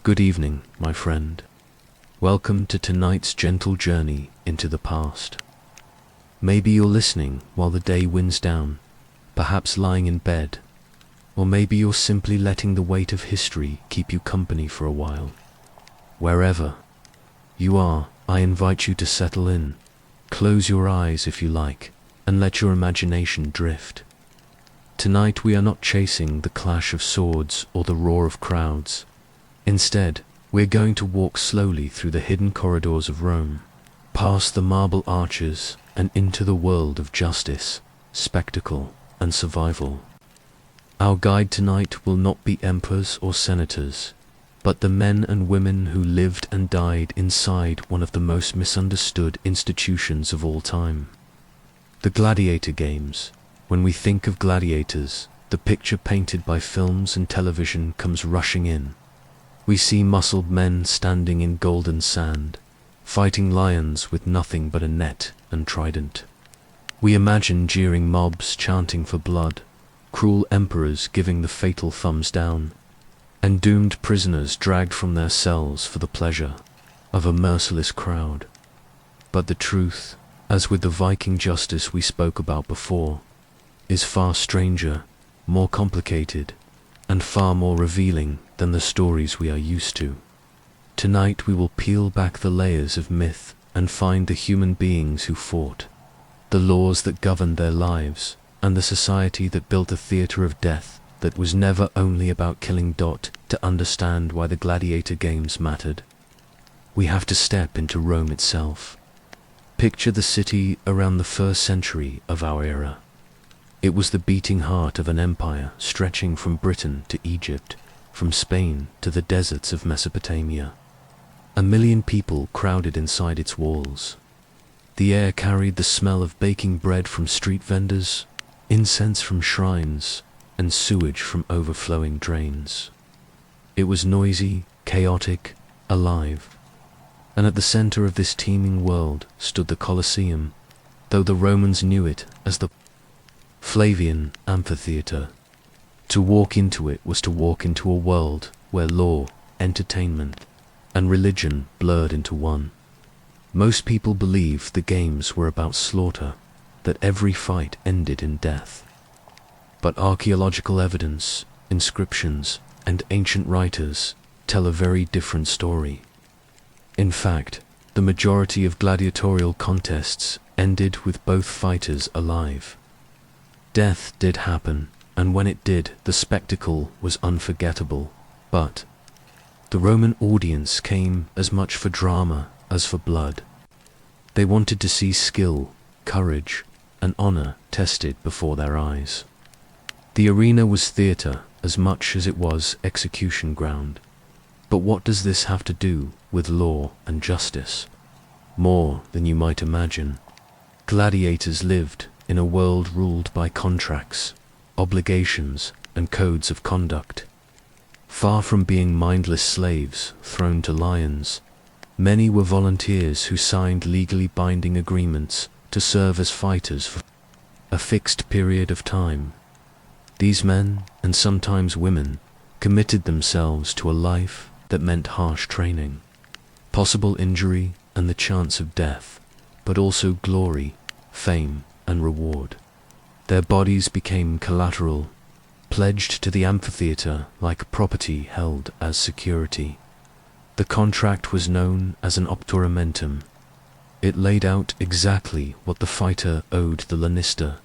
Good evening, my friend. Welcome to tonight's gentle journey into the past. Maybe you're listening while the day winds down, perhaps lying in bed, or maybe you're simply letting the weight of history keep you company for a while. Wherever you are, I invite you to settle in. Close your eyes if you like, and let your imagination drift. Tonight we are not chasing the clash of swords or the roar of crowds. Instead, we're going to walk slowly through the hidden corridors of Rome, past the marble arches and into the world of justice, spectacle, and survival. Our guide tonight will not be emperors or senators, but the men and women who lived and died inside one of the most misunderstood institutions of all time. The Gladiator Games. When we think of gladiators, the picture painted by films and television comes rushing in. We see muscled men standing in golden sand, fighting lions with nothing but a net and trident. We imagine jeering mobs chanting for blood, cruel emperors giving the fatal thumbs down, and doomed prisoners dragged from their cells for the pleasure of a merciless crowd. But the truth, as with the Viking justice we spoke about before, is far stranger, more complicated, and far more revealing than the stories we are used to. Tonight we will peel back the layers of myth and find the human beings who fought, the laws that governed their lives, and the society that built a theater of death that was never only about killing. To understand why the Gladiator Games mattered, we have to step into Rome itself. Picture the city around the 1st century of our era. It was the beating heart of an empire stretching from Britain to Egypt, from Spain to the deserts of Mesopotamia. 1 million people crowded inside its walls. The air carried the smell of baking bread from street vendors, incense from shrines, and sewage from overflowing drains. It was noisy, chaotic, alive. And at the center of this teeming world stood the Colosseum, though the Romans knew it as the Flavian Amphitheater. To walk into it was to walk into a world where law, entertainment, and religion blurred into one. Most people believed the games were about slaughter, that every fight ended in death. But archaeological evidence, inscriptions, and ancient writers tell a very different story. In fact, the majority of gladiatorial contests ended with both fighters alive. Death did happen, and when it did, the spectacle was unforgettable, but the Roman audience came as much for drama as for blood. They wanted to see skill, courage, and honor tested before their eyes. The arena was theater as much as it was execution ground. But what does this have to do with law and justice? More than you might imagine. Gladiators lived in a world ruled by contracts, obligations, and codes of conduct. Far from being mindless slaves thrown to lions, many were volunteers who signed legally binding agreements to serve as fighters for a fixed period of time. These men, and sometimes women, committed themselves to a life that meant harsh training, possible injury, and the chance of death, but also glory, fame, and reward. Their bodies became collateral, pledged to the amphitheater like property held as security. The contract was known as an optoramentum. It laid out exactly what the fighter owed the lanista,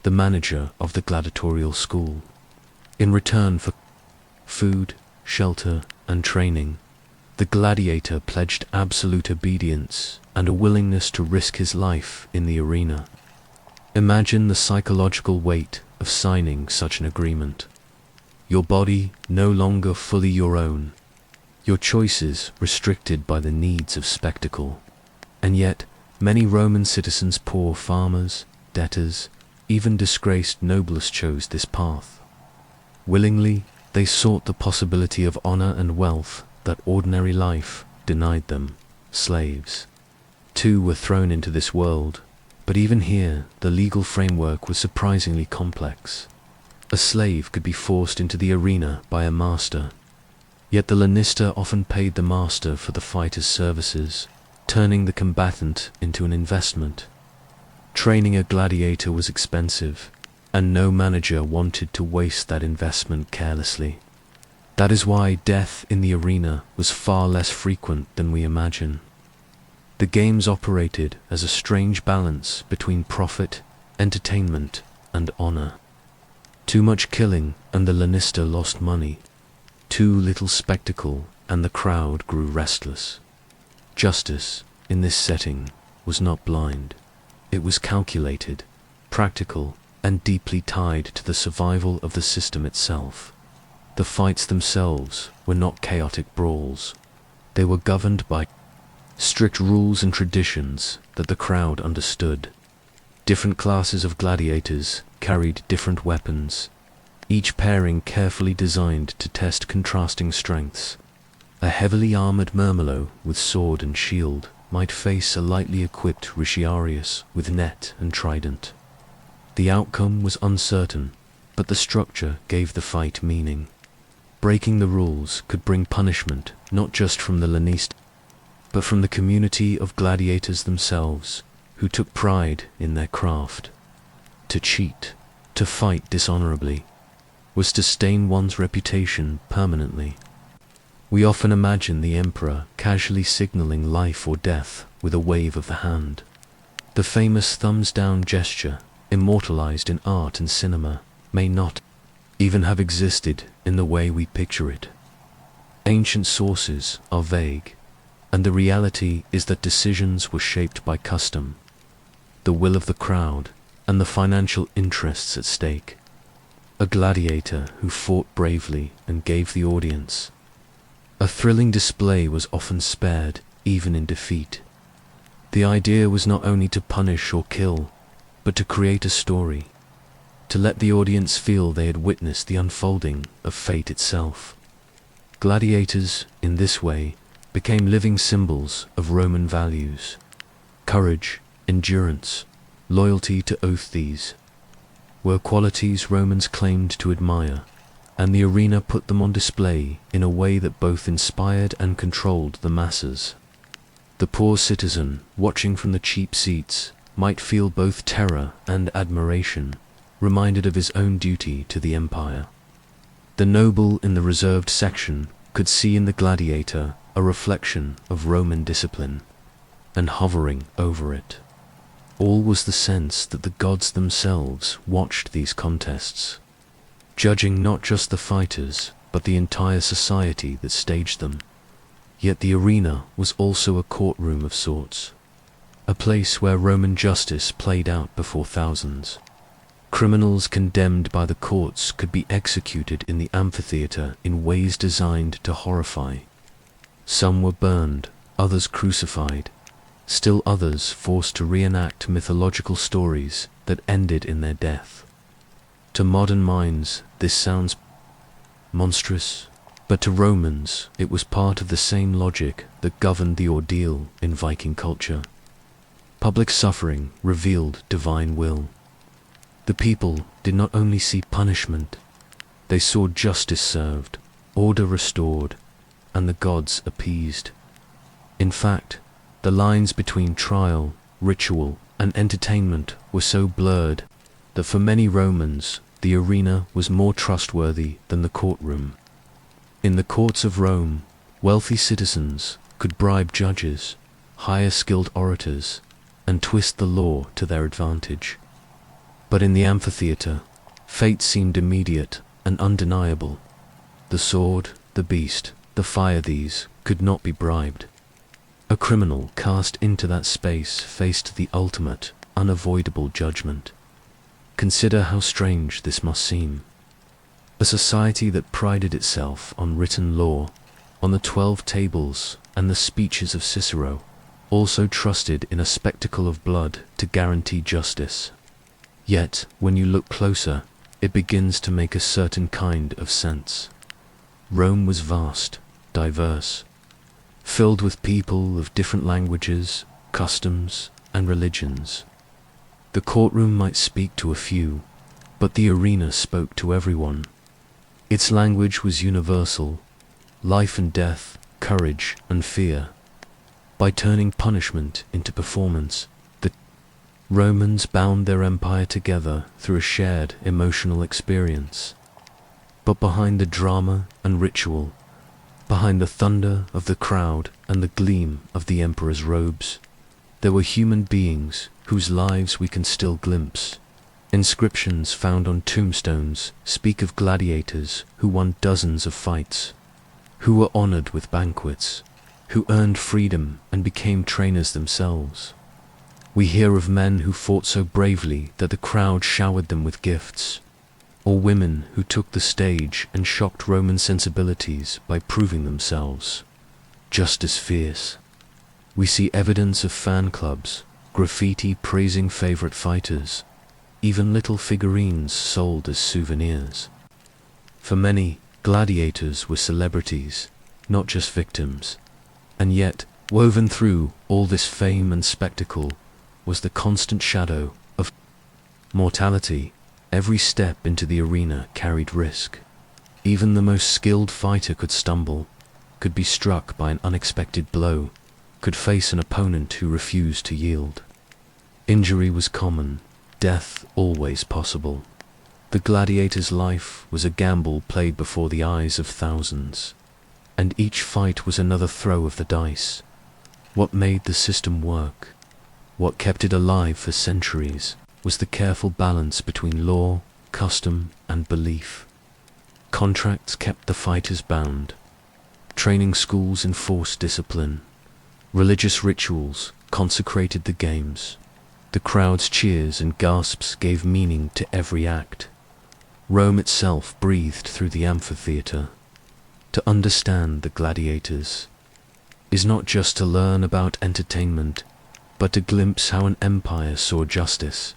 the manager of the gladiatorial school. In return for food, shelter, and training, the gladiator pledged absolute obedience and a willingness to risk his life in the arena. Imagine the psychological weight of signing such an agreement. Your body no longer fully your own, your choices restricted by the needs of spectacle. And yet, many Roman citizens, poor farmers, debtors, even disgraced nobles chose this path. Willingly, they sought the possibility of honor and wealth that ordinary life denied them, slaves. Two were thrown into this world, but even here the legal framework was surprisingly complex. A slave could be forced into the arena by a master, Yet the lanista often paid the master for the fighter's services, turning the combatant into an investment. Training a gladiator was expensive, and no manager wanted to waste that investment carelessly. That is why death in the arena was far less frequent than we imagine. The games operated as a strange balance between profit, entertainment, and honor. Too much killing and the lanista lost money. Too little spectacle and the crowd grew restless. Justice, in this setting, was not blind. It was calculated, practical, and deeply tied to the survival of the system itself. The fights themselves were not chaotic brawls. They were governed by strict rules and traditions that the crowd understood. Different classes of gladiators carried different weapons, each pairing carefully designed to test contrasting strengths. A heavily armored Murmillo with sword and shield might face a lightly equipped Ricciarius with net and trident. The outcome was uncertain, but the structure gave the fight meaning. Breaking the rules could bring punishment not just from the lanista, but from the community of gladiators themselves, who took pride in their craft. To cheat, to fight dishonorably, was to stain one's reputation permanently. We often imagine the emperor casually signaling life or death with a wave of the hand. The famous thumbs-down gesture, immortalized in art and cinema, may not even have existed in the way we picture it. Ancient sources are vague, and the reality is that decisions were shaped by custom, the will of the crowd, and the financial interests at stake. A gladiator who fought bravely and gave the audience a thrilling display was often spared, even in defeat. The idea was not only to punish or kill, but to create a story, to let the audience feel they had witnessed the unfolding of fate itself. Gladiators, in this way, became living symbols of Roman values: courage, endurance, loyalty to oath. These were qualities Romans claimed to admire, and the arena put them on display in a way that both inspired and controlled the masses. The poor citizen, watching from the cheap seats, might feel both terror and admiration, reminded of his own duty to the empire. The noble in the reserved section could see in the gladiator a reflection of Roman discipline, and hovering over it, all was the sense that the gods themselves watched these contests, judging not just the fighters, but the entire society that staged them. Yet the arena was also a courtroom of sorts, a place where Roman justice played out before thousands. Criminals condemned by the courts could be executed in the amphitheater in ways designed to horrify. Some were burned, others crucified, still others forced to reenact mythological stories that ended in their death. To modern minds, this sounds monstrous, but to Romans, it was part of the same logic that governed the ordeal in Viking culture. Public suffering revealed divine will. The people did not only see punishment, they saw justice served, order restored, and the gods appeased. In fact, the lines between trial, ritual, and entertainment were so blurred that for many Romans, the arena was more trustworthy than the courtroom. In the courts of Rome, wealthy citizens could bribe judges, hire skilled orators, and twist the law to their advantage. But in the amphitheater, fate seemed immediate and undeniable. The sword, the beast, the fire, these could not be bribed. A criminal cast into that space faced the ultimate, unavoidable judgment. Consider how strange this must seem. A society that prided itself on written law, on the 12 tables and the speeches of Cicero, also trusted in a spectacle of blood to guarantee justice. Yet, when you look closer, it begins to make a certain kind of sense. Rome was vast, diverse, filled with people of different languages, customs, and religions. The courtroom might speak to a few, but the arena spoke to everyone. Its language was universal, life and death, courage and fear. By turning punishment into performance, the Romans bound their empire together through a shared emotional experience. But behind the drama and ritual, behind the thunder of the crowd and the gleam of the emperor's robes, there were human beings whose lives we can still glimpse. Inscriptions found on tombstones speak of gladiators who won dozens of fights, who were honored with banquets, who earned freedom and became trainers themselves. We hear of men who fought so bravely that the crowd showered them with gifts, or women who took the stage and shocked Roman sensibilities by proving themselves just as fierce. We see evidence of fan clubs, graffiti praising favorite fighters, even little figurines sold as souvenirs. For many, gladiators were celebrities, not just victims. And yet, woven through all this fame and spectacle was the constant shadow of mortality. Every step into the arena carried risk. Even the most skilled fighter could stumble, could be struck by an unexpected blow, could face an opponent who refused to yield. Injury was common, death always possible. The gladiator's life was a gamble played before the eyes of thousands, and each fight was another throw of the dice. What made the system work, what kept it alive for centuries, was the careful balance between law, custom, and belief. Contracts kept the fighters bound. Training schools enforced discipline. Religious rituals consecrated the games. The crowd's cheers and gasps gave meaning to every act. Rome itself breathed through the amphitheater. To understand the gladiators is not just to learn about entertainment, but to glimpse how an empire saw justice,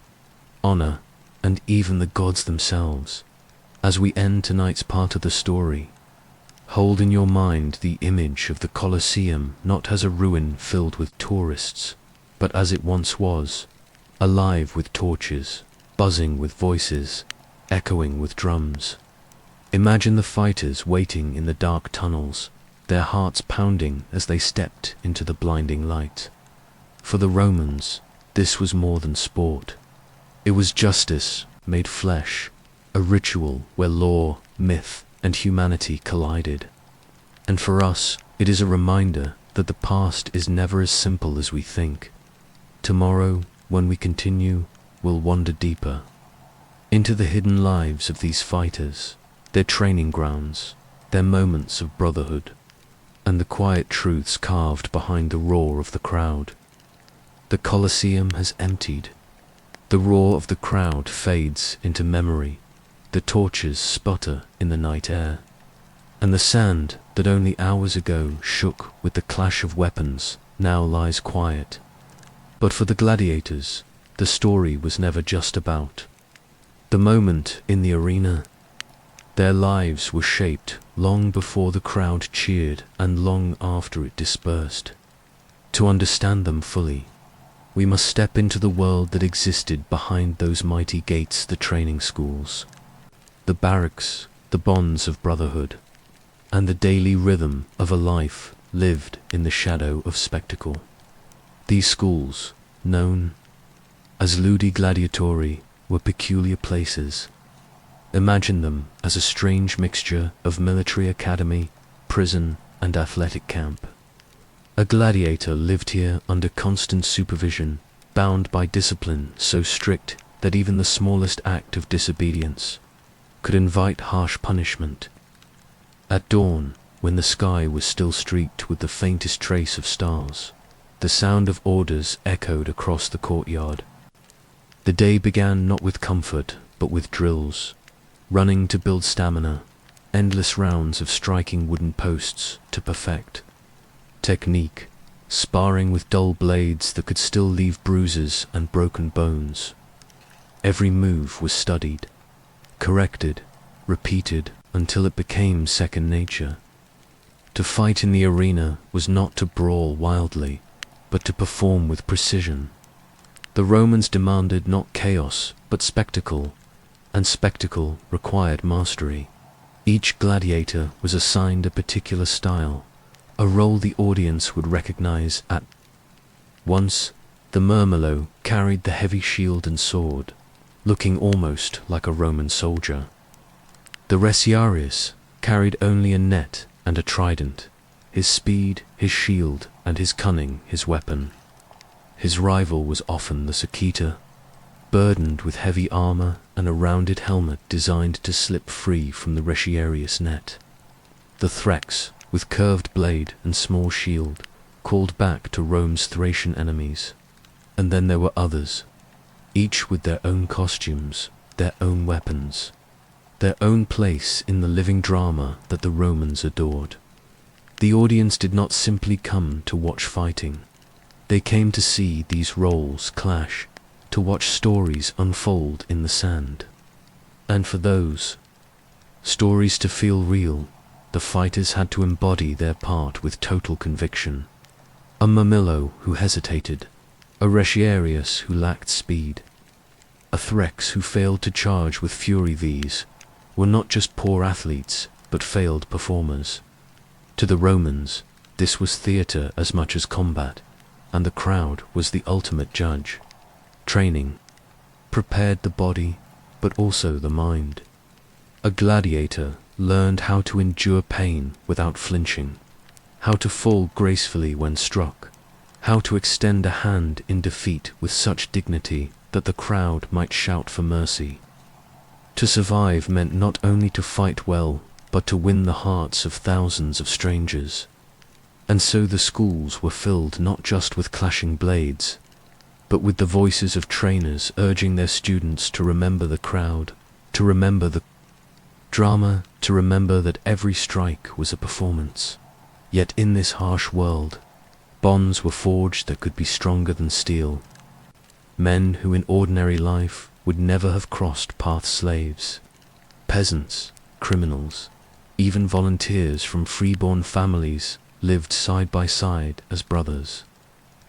honor, and even the gods themselves. As we end tonight's part of the story, hold in your mind the image of the Colosseum not as a ruin filled with tourists, but as it once was, alive with torches, buzzing with voices, echoing with drums. Imagine the fighters waiting in the dark tunnels, their hearts pounding as they stepped into the blinding light. For the Romans, this was more than sport. It was justice made flesh, a ritual where law, myth, and humanity collided. And for us, it is a reminder that the past is never as simple as we think. Tomorrow, when we continue, we'll wander deeper into the hidden lives of these fighters, their training grounds, their moments of brotherhood, and the quiet truths carved behind the roar of the crowd. The Colosseum has emptied. The roar of the crowd fades into memory. The torches sputter in the night air, and the sand that only hours ago shook with the clash of weapons now lies quiet. But for the gladiators, the story was never just about the moment in the arena. Their lives were shaped long before the crowd cheered and long after it dispersed. To understand them fully, we must step into the world that existed behind those mighty gates, the training schools, the barracks, the bonds of brotherhood, and the daily rhythm of a life lived in the shadow of spectacle. These schools, known as ludi gladiatori, were peculiar places. Imagine them as a strange mixture of military academy, prison, and athletic camp. A gladiator lived here under constant supervision, bound by discipline so strict that even the smallest act of disobedience could invite harsh punishment. At dawn, when the sky was still streaked with the faintest trace of stars, the sound of orders echoed across the courtyard. The day began not with comfort, but with drills, running to build stamina, endless rounds of striking wooden posts to perfect technique, sparring with dull blades that could still leave bruises and broken bones. Every move was studied, corrected, repeated until it became second nature. To fight in the arena was not to brawl wildly, but to perform with precision. The Romans demanded not chaos, but spectacle, and spectacle required mastery. Each gladiator was assigned a particular style, a role the audience would recognize at once. The Murmillo carried the heavy shield and sword, looking almost like a Roman soldier. The Resiarius carried only a net and a trident, his speed his shield and his cunning his weapon. His rival was often the Sakita, burdened with heavy armor and a rounded helmet designed to slip free from the Resiarius net. The Threx, with curved blade and small shield, called back to Rome's Thracian enemies. And then there were others, each with their own costumes, their own weapons, their own place in the living drama that the Romans adored. The audience did not simply come to watch fighting. They came to see these roles clash, to watch stories unfold in the sand. And for those stories to feel real, the fighters had to embody their part with total conviction. A Murmillo who hesitated, a Resiarius who lacked speed, a Threx who failed to charge with fury. These were not just poor athletes, but failed performers. To the Romans, this was theater as much as combat, and the crowd was the ultimate judge. Training prepared the body, but also the mind. A gladiator learned how to endure pain without flinching, how to fall gracefully when struck, how to extend a hand in defeat with such dignity that the crowd might shout for mercy. To survive meant not only to fight well, but to win the hearts of thousands of strangers. And so the schools were filled not just with clashing blades, but with the voices of trainers urging their students to remember the crowd, to remember the drama, to remember that every strike was a performance. Yet in this harsh world, bonds were forged that could be stronger than steel. Men who in ordinary life would never have crossed paths, slaves, peasants, criminals, even volunteers from freeborn families, lived side by side as brothers.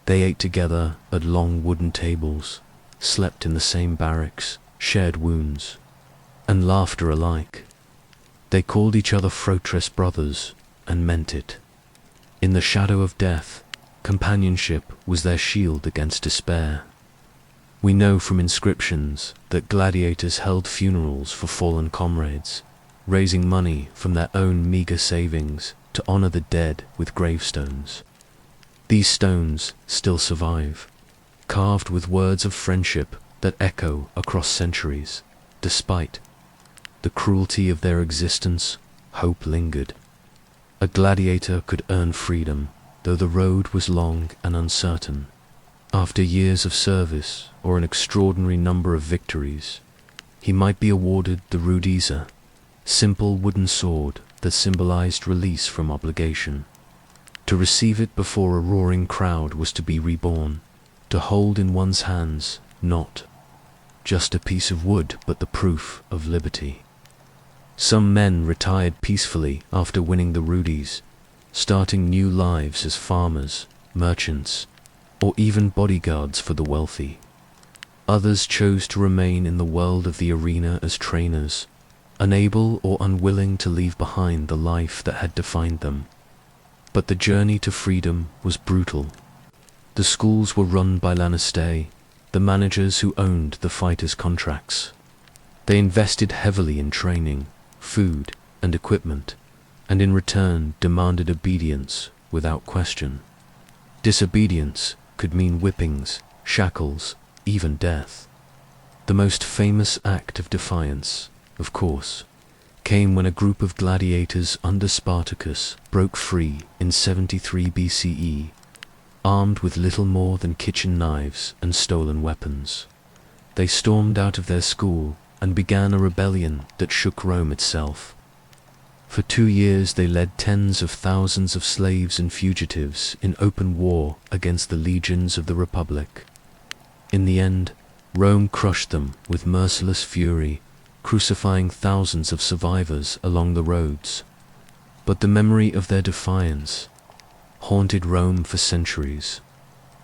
They ate together at long wooden tables, slept in the same barracks, shared wounds, and laughter alike. They called each other Frotres brothers, and meant it. In the shadow of death, companionship was their shield against despair. We know from inscriptions that gladiators held funerals for fallen comrades, raising money from their own meager savings to honor the dead with gravestones. These stones still survive, carved with words of friendship that echo across centuries. Despite the cruelty of their existence, hope lingered. A gladiator could earn freedom, though the road was long and uncertain. After years of service or an extraordinary number of victories, he might be awarded the rudisa, simple wooden sword that symbolized release from obligation. To receive it before a roaring crowd was to be reborn, to hold in one's hands not just a piece of wood but the proof of liberty. Some men retired peacefully after winning the rudies, starting new lives as farmers, merchants, or even bodyguards for the wealthy. Others chose to remain in the world of the arena as trainers, unable or unwilling to leave behind the life that had defined them. But the journey to freedom was brutal. The schools were run by Lannister, the managers who owned the fighters' contracts. They invested heavily in training, food, and equipment, and in return demanded obedience without question. Disobedience could mean whippings, shackles, even death. The most famous act of defiance, of course, came when a group of gladiators under Spartacus broke free in 73 BCE, armed with little more than kitchen knives and stolen weapons. They stormed out of their school and began a rebellion that shook Rome itself. For 2 years they led tens of thousands of slaves and fugitives in open war against the legions of the Republic. In the end, Rome crushed them with merciless fury, crucifying thousands of survivors along the roads. But the memory of their defiance haunted Rome for centuries,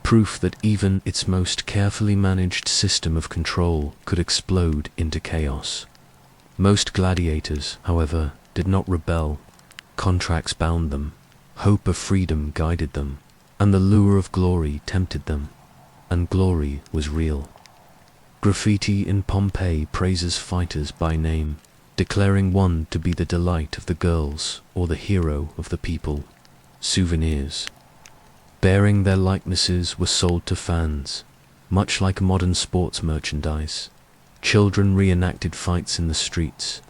proof that even its most carefully managed system of control could explode into chaos. Most gladiators, however, did not rebel. Contracts bound them, hope of freedom guided them, and the lure of glory tempted them, and glory was real. Graffiti in Pompeii praises fighters by name, declaring one to be the delight of the girls or the hero of the people. Souvenirs bearing their likenesses were sold to fans, much like modern sports merchandise. Children reenacted fights in the streets.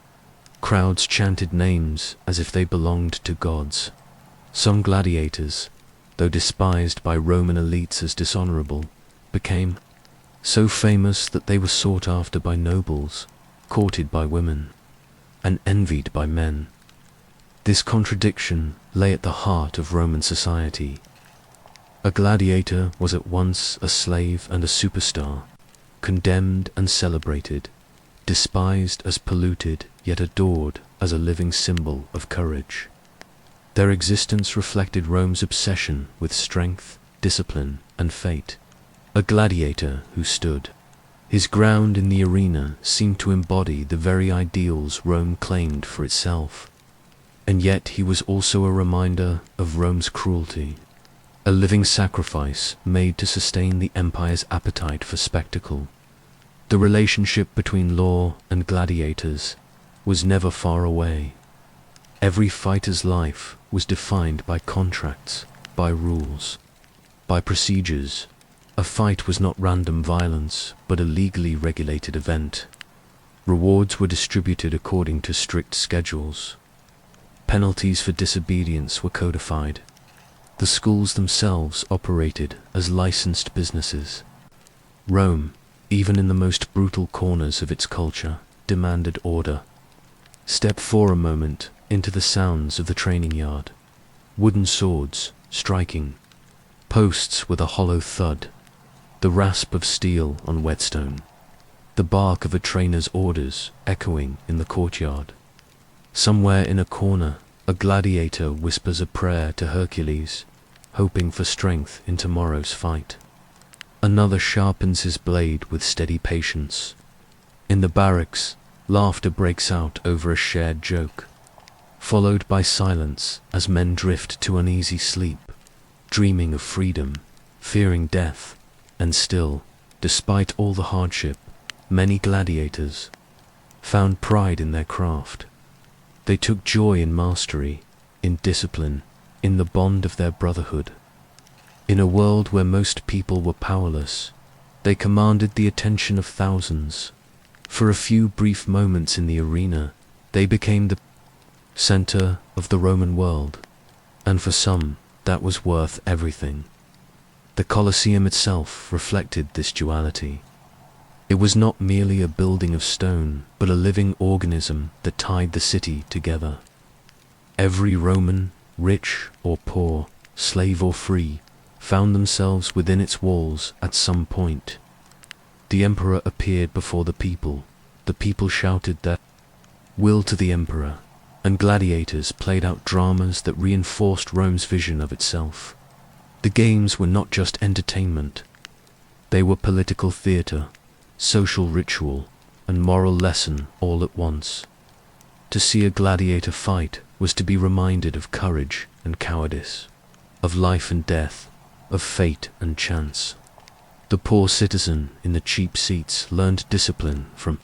Crowds chanted names as if they belonged to gods. Some gladiators, though despised by Roman elites as dishonorable, became so famous that they were sought after by nobles, courted by women, and envied by men. This contradiction lay at the heart of Roman society. A gladiator was at once a slave and a superstar, condemned and celebrated, despised as polluted, yet adored as a living symbol of courage. Their existence reflected Rome's obsession with strength, discipline, and fate. A gladiator who stood his ground in the arena seemed to embody the very ideals Rome claimed for itself. And yet he was also a reminder of Rome's cruelty, a living sacrifice made to sustain the empire's appetite for spectacle. The relationship between law and gladiators was never far away. Every fighter's life was defined by contracts, by rules, by procedures. A fight was not random violence, but a legally regulated event. Rewards were distributed according to strict schedules. Penalties for disobedience were codified. The schools themselves operated as licensed businesses. Rome, even in the most brutal corners of its culture, demanded order. Step for a moment into the sounds of the training yard. Wooden swords striking, posts with a hollow thud, the rasp of steel on whetstone, the bark of a trainer's orders echoing in the courtyard. Somewhere in a corner, a gladiator whispers a prayer to Hercules, hoping for strength in tomorrow's fight. Another sharpens his blade with steady patience. In the barracks, laughter breaks out over a shared joke, followed by silence as men drift to uneasy sleep, dreaming of freedom, fearing death, and still, despite all the hardship, many gladiators found pride in their craft. They took joy in mastery, in discipline, in the bond of their brotherhood. In a world where most people were powerless, they commanded the attention of thousands. For a few brief moments in the arena, they became the center of the Roman world, and for some, that was worth everything. The Colosseum itself reflected this duality. It was not merely a building of stone, but a living organism that tied the city together. Every Roman, rich or poor, slave or free, found themselves within its walls at some point. The emperor appeared before the people shouted their will to the emperor, and gladiators played out dramas that reinforced Rome's vision of itself. The games were not just entertainment, they were political theater, social ritual, and moral lesson all at once. To see a gladiator fight was to be reminded of courage and cowardice, of life and death, of fate and chance. The poor citizen in the cheap seats learned discipline from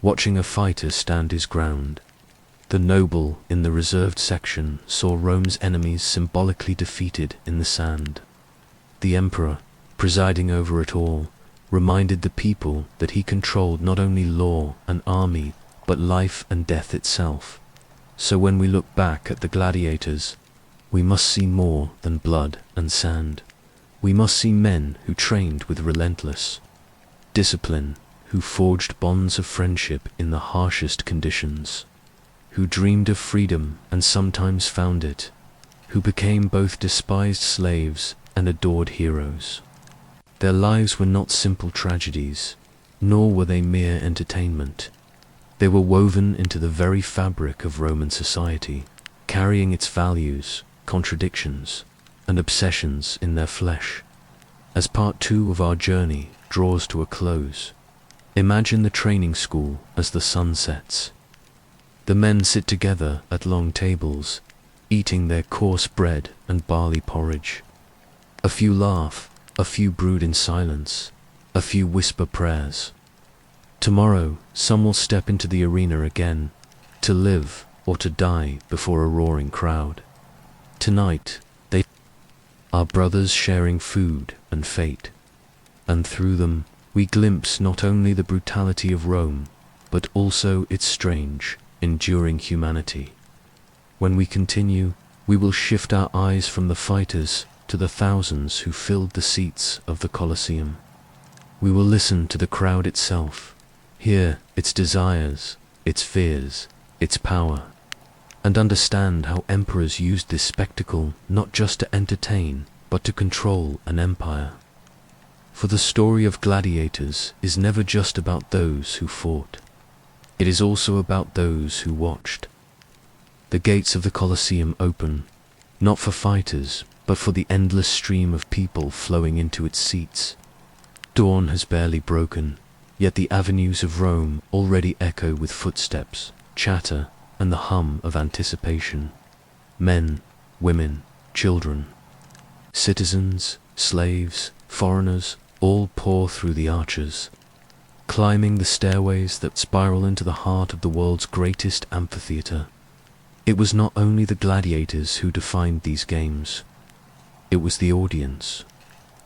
watching a fighter stand his ground. The noble in the reserved section saw Rome's enemies symbolically defeated in the sand. The emperor, presiding over it all, reminded the people that he controlled not only law and army, but life and death itself. So when we look back at the gladiators, we must see more than blood and sand. We must see men who trained with relentless discipline, who forged bonds of friendship in the harshest conditions, who dreamed of freedom and sometimes found it, who became both despised slaves and adored heroes. Their lives were not simple tragedies, nor were they mere entertainment. They were woven into the very fabric of Roman society, carrying its values, contradictions, and obsessions in their flesh. As part 2 of our journey draws to a close, imagine the training school as the sun sets. The men sit together at long tables, eating their coarse bread and barley porridge. A few laugh, a few brood in silence, a few whisper prayers. Tomorrow, some will step into the arena again, to live or to die before a roaring crowd. Tonight, they are brothers sharing food and fate, and through them, we glimpse not only the brutality of Rome, but also its strange, enduring humanity. When we continue, we will shift our eyes from the fighters to the thousands who filled the seats of the Colosseum. We will listen to the crowd itself, hear its desires, its fears, its power, and understand how emperors used this spectacle not just to entertain, but to control an empire. For the story of Gladiators is never just about those who fought. It is also about those who watched. The gates of the Colosseum open, not for fighters, but for the endless stream of people flowing into its seats. Dawn has barely broken, yet the avenues of Rome already echo with footsteps, chatter, and the hum of anticipation. Men, women, children, citizens, slaves, foreigners, all pour through the arches, climbing the stairways that spiral into the heart of the world's greatest amphitheater. It was not only the gladiators who defined these games. It was the audience.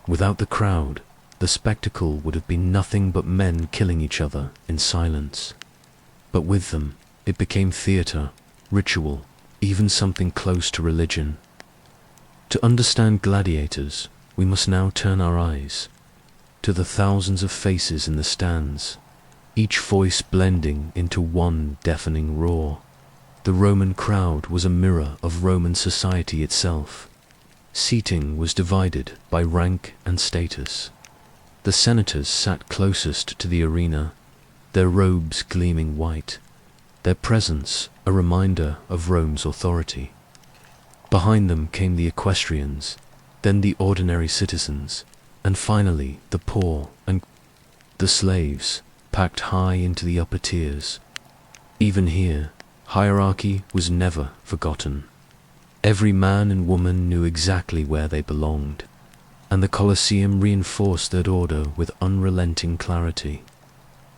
Without the crowd, the spectacle would have been nothing but men killing each other in silence. But with them, it became theater, ritual, even something close to religion. To understand gladiators, we must now turn our eyes to the thousands of faces in the stands, each voice blending into one deafening roar. The Roman crowd was a mirror of Roman society itself. Seating was divided by rank and status. The senators sat closest to the arena, their robes gleaming white, their presence a reminder of Rome's authority. Behind them came the equestrians, then the ordinary citizens, and finally the poor and the slaves, packed high into the upper tiers. Even here, hierarchy was never forgotten. Every man and woman knew exactly where they belonged, and the Colosseum reinforced that order with unrelenting clarity.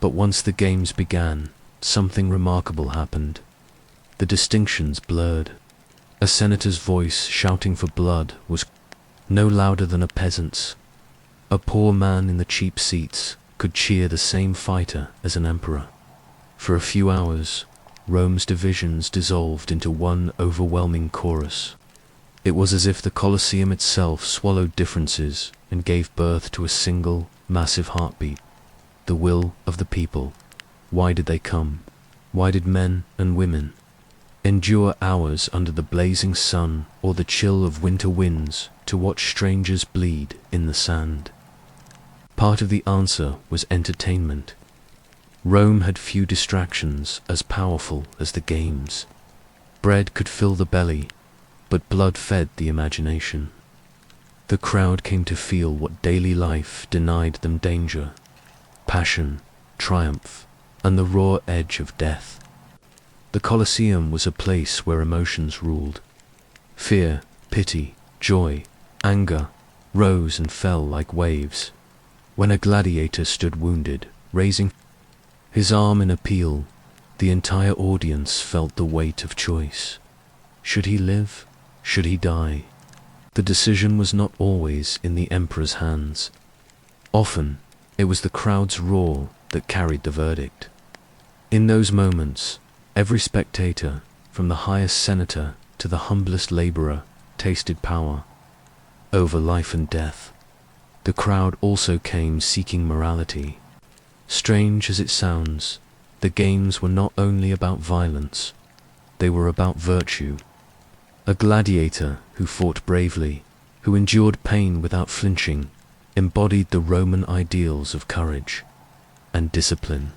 But once the games began, something remarkable happened. The distinctions blurred. A senator's voice shouting for blood was no louder than a peasant's. A poor man in the cheap seats could cheer the same fighter as an emperor. For a few hours, Rome's divisions dissolved into one overwhelming chorus. It was as if the Colosseum itself swallowed differences and gave birth to a single, massive heartbeat. The will of the people. Why did they come? Why did men and women endure hours under the blazing sun or the chill of winter winds to watch strangers bleed in the sand? Part of the answer was entertainment. Rome had few distractions as powerful as the games. Bread could fill the belly, but blood fed the imagination. The crowd came to feel what daily life denied them: danger, passion, triumph, and the raw edge of death. The Colosseum was a place where emotions ruled. Fear, pity, joy, anger rose and fell like waves. When a gladiator stood wounded, raising his arm in appeal, the entire audience felt the weight of choice. Should he live? Should he die? The decision was not always in the emperor's hands. Often, it was the crowd's roar that carried the verdict. In those moments, every spectator, from the highest senator to the humblest laborer, tasted power over life and death. The crowd also came seeking morality. Strange as it sounds, the games were not only about violence, they were about virtue. A gladiator who fought bravely, who endured pain without flinching, embodied the Roman ideals of courage and discipline.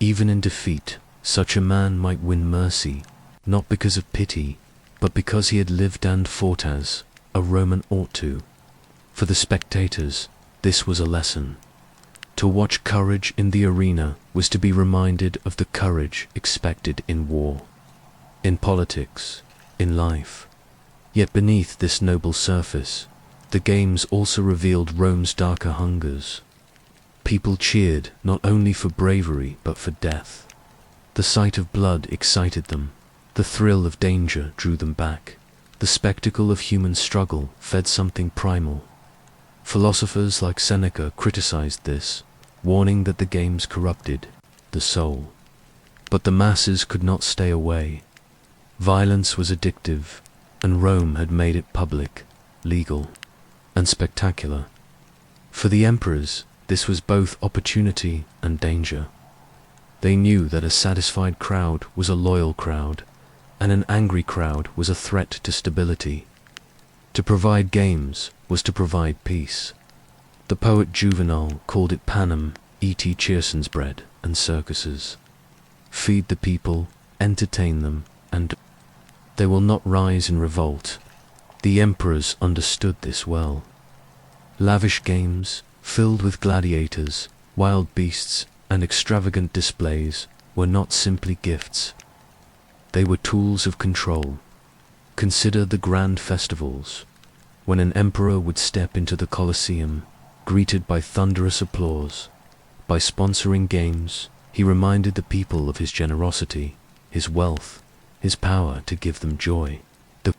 Even in defeat, such a man might win mercy, not because of pity, but because he had lived and fought as a Roman ought to. For the spectators, this was a lesson. To watch courage in the arena was to be reminded of the courage expected in war, in politics, in life. Yet beneath this noble surface, the games also revealed Rome's darker hungers. People cheered not only for bravery but for death. The sight of blood excited them, the thrill of danger drew them back, the spectacle of human struggle fed something primal. Philosophers like Seneca criticized this, warning that the games corrupted the soul. But the masses could not stay away. Violence was addictive, and Rome had made it public, legal, and spectacular. For the emperors, this was both opportunity and danger. They knew that a satisfied crowd was a loyal crowd, and an angry crowd was a threat to stability. To provide games was to provide peace. The poet Juvenal called it panem, et circenses, bread and circuses. Feed the people, entertain them, and they will not rise in revolt. The emperors understood this well. Lavish games, filled with gladiators, wild beasts, and extravagant displays, were not simply gifts. They were tools of control. Consider the grand festivals, when an emperor would step into the Colosseum, greeted by thunderous applause. By sponsoring games, he reminded the people of his generosity, his wealth, his power to give them joy. The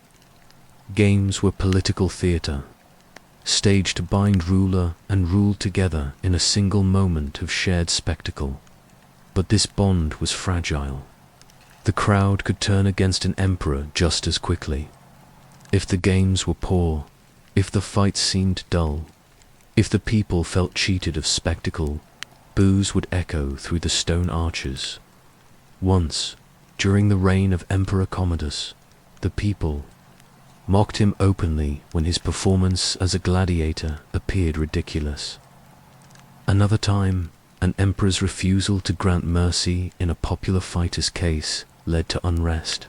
games were political theater, staged to bind ruler and rule together in a single moment of shared spectacle. But this bond was fragile. The crowd could turn against an emperor just as quickly. If the games were poor, if the fights seemed dull, if the people felt cheated of spectacle, boos would echo through the stone arches. Once, during the reign of Emperor Commodus, the people mocked him openly when his performance as a gladiator appeared ridiculous. Another time, an emperor's refusal to grant mercy in a popular fighter's case led to unrest.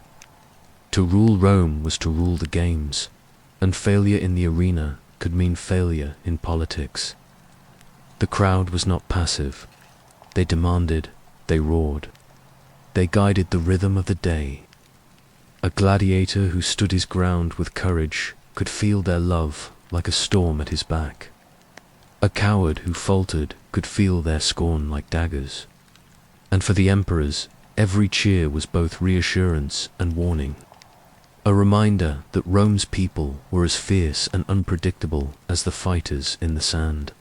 To rule Rome was to rule the games, and failure in the arena could mean failure in politics. The crowd was not passive. They demanded, they roared. They guided the rhythm of the day. A gladiator who stood his ground with courage could feel their love like a storm at his back. A coward who faltered could feel their scorn like daggers. And for the emperors, every cheer was both reassurance and warning. A reminder that Rome's people were as fierce and unpredictable as the fighters in the sand.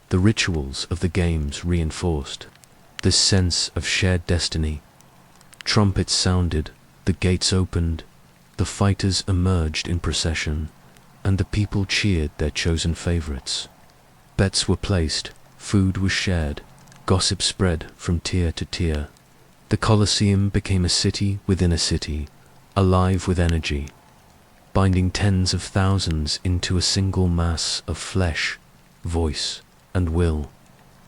The rituals of the games reinforced this sense of shared destiny. Trumpets sounded, the gates opened, the fighters emerged in procession, and the people cheered their chosen favorites. Bets were placed, food was shared, gossip spread from tier to tier. The Colosseum became a city within a city, alive with energy, binding tens of thousands into a single mass of flesh, voice, and will.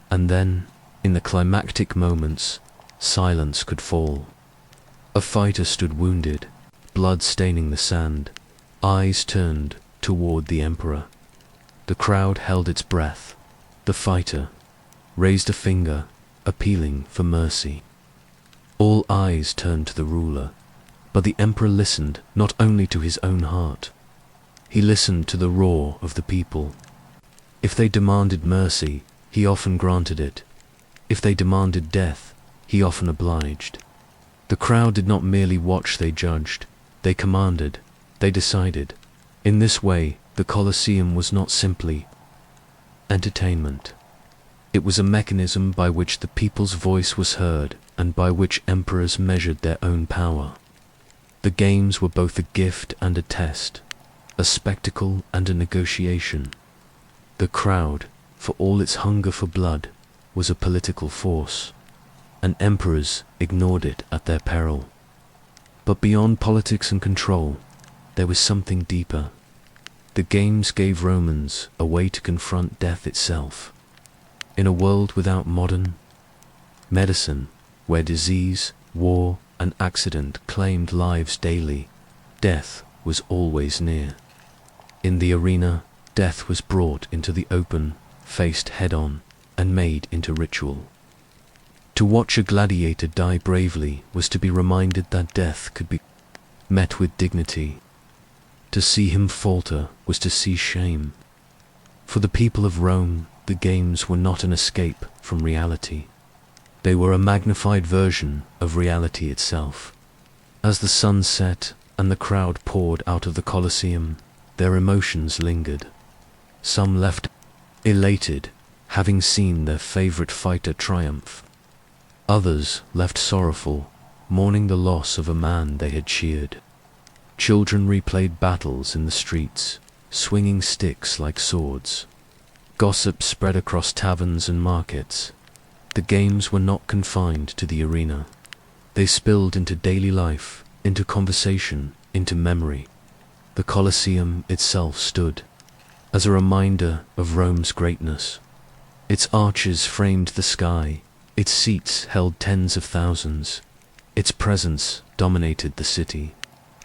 And then, in the climactic moments, silence could fall. A fighter stood wounded, blood staining the sand, eyes turned toward the emperor. The crowd held its breath. The fighter raised a finger, appealing for mercy. All eyes turned to the ruler, but the emperor listened not only to his own heart. He listened to the roar of the people. If they demanded mercy, he often granted it. If they demanded death, he often obliged. The crowd did not merely watch, they judged. They commanded. They decided. In this way, the Colosseum was not simply entertainment. It was a mechanism by which the people's voice was heard and by which emperors measured their own power. The games were both a gift and a test, a spectacle and a negotiation. The crowd, for all its hunger for blood, was a political force, and emperors ignored it at their peril. But beyond politics and control, there was something deeper. The games gave Romans a way to confront death itself. In a world without modern medicine, where disease, war, and accident claimed lives daily, death was always near. In the arena, death was brought into the open, faced head-on, and made into ritual. To watch a gladiator die bravely was to be reminded that death could be met with dignity. To see him falter was to see shame. For the people of Rome, the games were not an escape from reality. They were a magnified version of reality itself. As the sun set and the crowd poured out of the Colosseum, their emotions lingered. Some left elated, having seen their favorite fighter triumph. Others left sorrowful, mourning the loss of a man they had cheered. Children replayed battles in the streets, swinging sticks like swords. Gossip spread across taverns and markets. The games were not confined to the arena. They spilled into daily life, into conversation, into memory. The Colosseum itself stood as a reminder of Rome's greatness. Its arches framed the sky, its seats held tens of thousands, its presence dominated the city.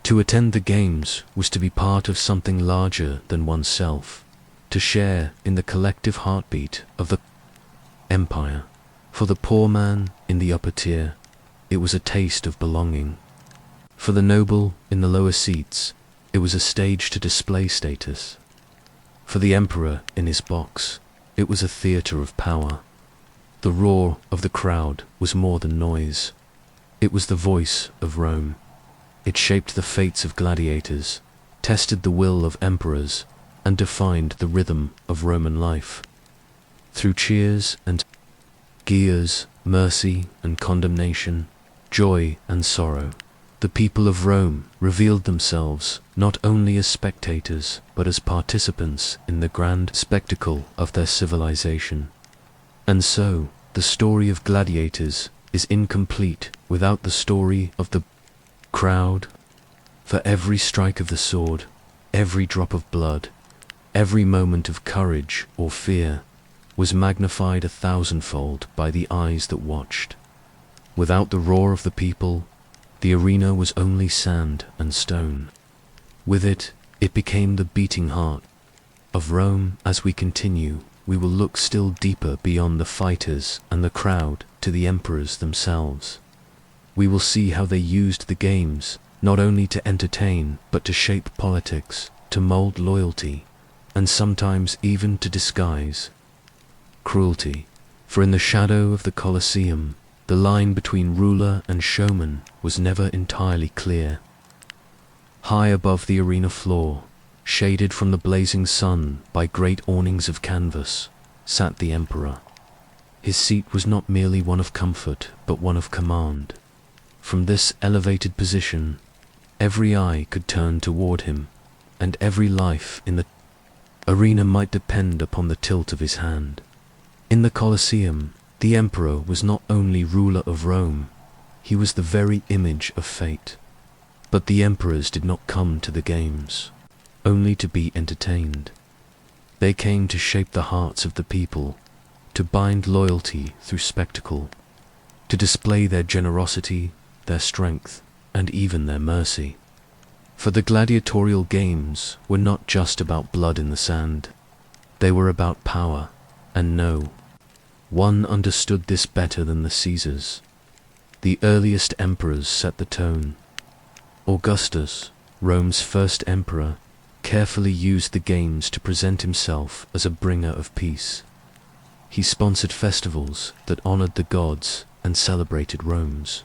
To attend the games was to be part of something larger than oneself, to share in the collective heartbeat of the empire. For the poor man in the upper tier, it was a taste of belonging. For the noble in the lower seats, it was a stage to display status. For the emperor in his box, it was a theater of power. The roar of the crowd was more than noise. It was the voice of Rome. It shaped the fates of gladiators, tested the will of emperors, and defined the rhythm of Roman life. Through cheers and jeers, mercy and condemnation, joy and sorrow, the people of Rome revealed themselves not only as spectators, but as participants in the grand spectacle of their civilization. And so, the story of Gladiators is incomplete without the story of the crowd. For every strike of the sword, every drop of blood, every moment of courage or fear was magnified 1,000-fold by the eyes that watched. Without the roar of the people, the arena was only sand and stone. With it, it became the beating heart of Rome. As we continue, we will look still deeper beyond the fighters and the crowd to the emperors themselves. We will see how they used the games not only to entertain, but to shape politics, to mold loyalty, and sometimes even to disguise cruelty. For in the shadow of the Colosseum, the line between ruler and showman was never entirely clear. High above the arena floor, shaded from the blazing sun by great awnings of canvas, sat the emperor. His seat was not merely one of comfort, but one of command. From this elevated position, every eye could turn toward him, and every life in the arena might depend upon the tilt of his hand. In the Colosseum, the emperor was not only ruler of Rome, he was the very image of fate. But the emperors did not come to the games only to be entertained. They came to shape the hearts of the people, to bind loyalty through spectacle, to display their generosity, their strength, and even their mercy. For the gladiatorial games were not just about blood in the sand. They were about power, and no one understood this better than the Caesars. The earliest emperors set the tone. Augustus, Rome's first emperor, carefully used the games to present himself as a bringer of peace. He sponsored festivals that honored the gods and celebrated Rome's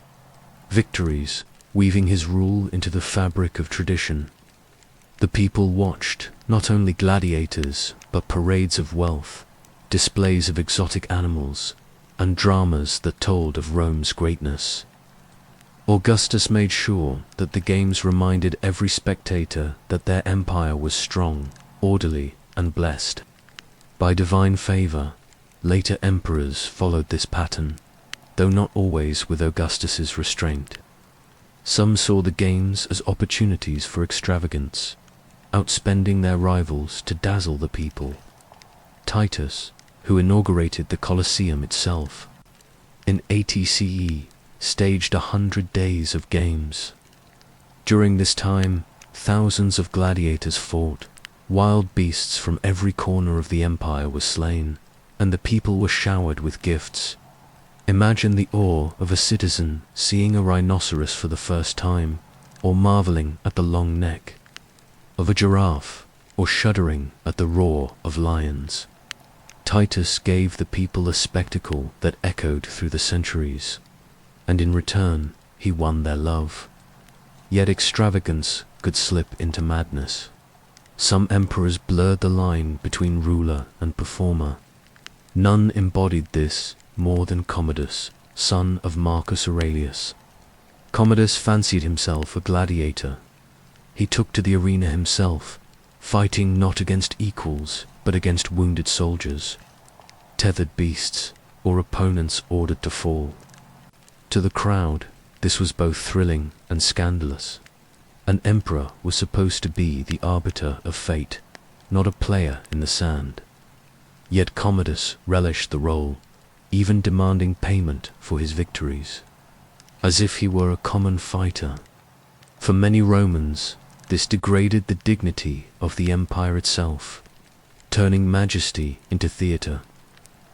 victories, weaving his rule into the fabric of tradition. The people watched not only gladiators, but parades of wealth, displays of exotic animals, and dramas that told of Rome's greatness. Augustus made sure that the games reminded every spectator that their empire was strong, orderly, and blessed. By divine favor, later emperors followed this pattern, though not always with Augustus's restraint. Some saw the games as opportunities for extravagance, outspending their rivals to dazzle the people. Titus, who inaugurated the Colosseum itself, in 80 CE, staged 100 days of games. During this time, thousands of gladiators fought, wild beasts from every corner of the empire were slain, and the people were showered with gifts. Imagine the awe of a citizen seeing a rhinoceros for the first time, or marveling at the long neck of a giraffe, or shuddering at the roar of lions. Titus gave the people a spectacle that echoed through the centuries, and in return he won their love. Yet extravagance could slip into madness. Some emperors blurred the line between ruler and performer. None embodied this more than Commodus, son of Marcus Aurelius. Commodus fancied himself a gladiator. He took to the arena himself, fighting not against equals, but against wounded soldiers, tethered beasts, or opponents ordered to fall. To the crowd, this was both thrilling and scandalous. An emperor was supposed to be the arbiter of fate, not a player in the sand. Yet Commodus relished the role, even demanding payment for his victories, as if he were a common fighter. For many Romans, this degraded the dignity of the empire itself, turning majesty into theater.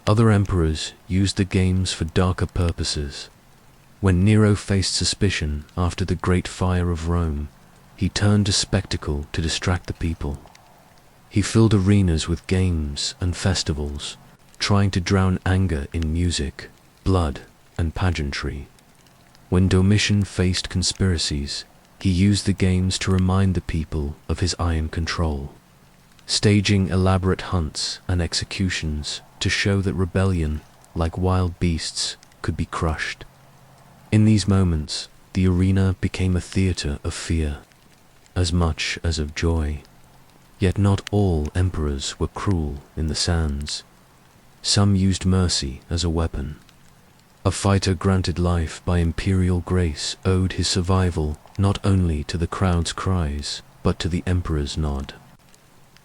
Other emperors used the games for darker purposes. When Nero faced suspicion after the Great Fire of Rome, he turned to spectacle to distract the people. He filled arenas with games and festivals, trying to drown anger in music, blood, and pageantry. When Domitian faced conspiracies, he used the games to remind the people of his iron control, staging elaborate hunts and executions to show that rebellion, like wild beasts, could be crushed. In these moments, the arena became a theater of fear, as much as of joy. Yet not all emperors were cruel in the sands. Some used mercy as a weapon. A fighter granted life by imperial grace owed his survival not only to the crowd's cries, but to the emperor's nod.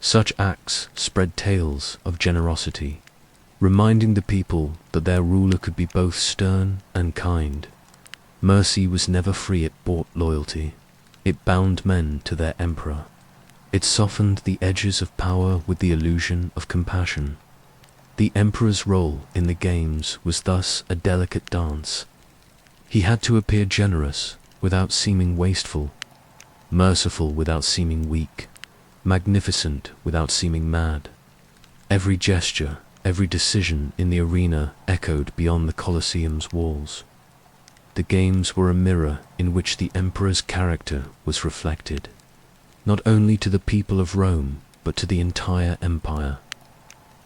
Such acts spread tales of generosity, reminding the people that their ruler could be both stern and kind. Mercy was never free, it bought loyalty. It bound men to their emperor. It softened the edges of power with the illusion of compassion. The emperor's role in the games was thus a delicate dance. He had to appear generous without seeming wasteful, merciful without seeming weak, magnificent without seeming mad. Every gesture, every decision in the arena echoed beyond the Colosseum's walls. The games were a mirror in which the emperor's character was reflected, not only to the people of Rome, but to the entire empire.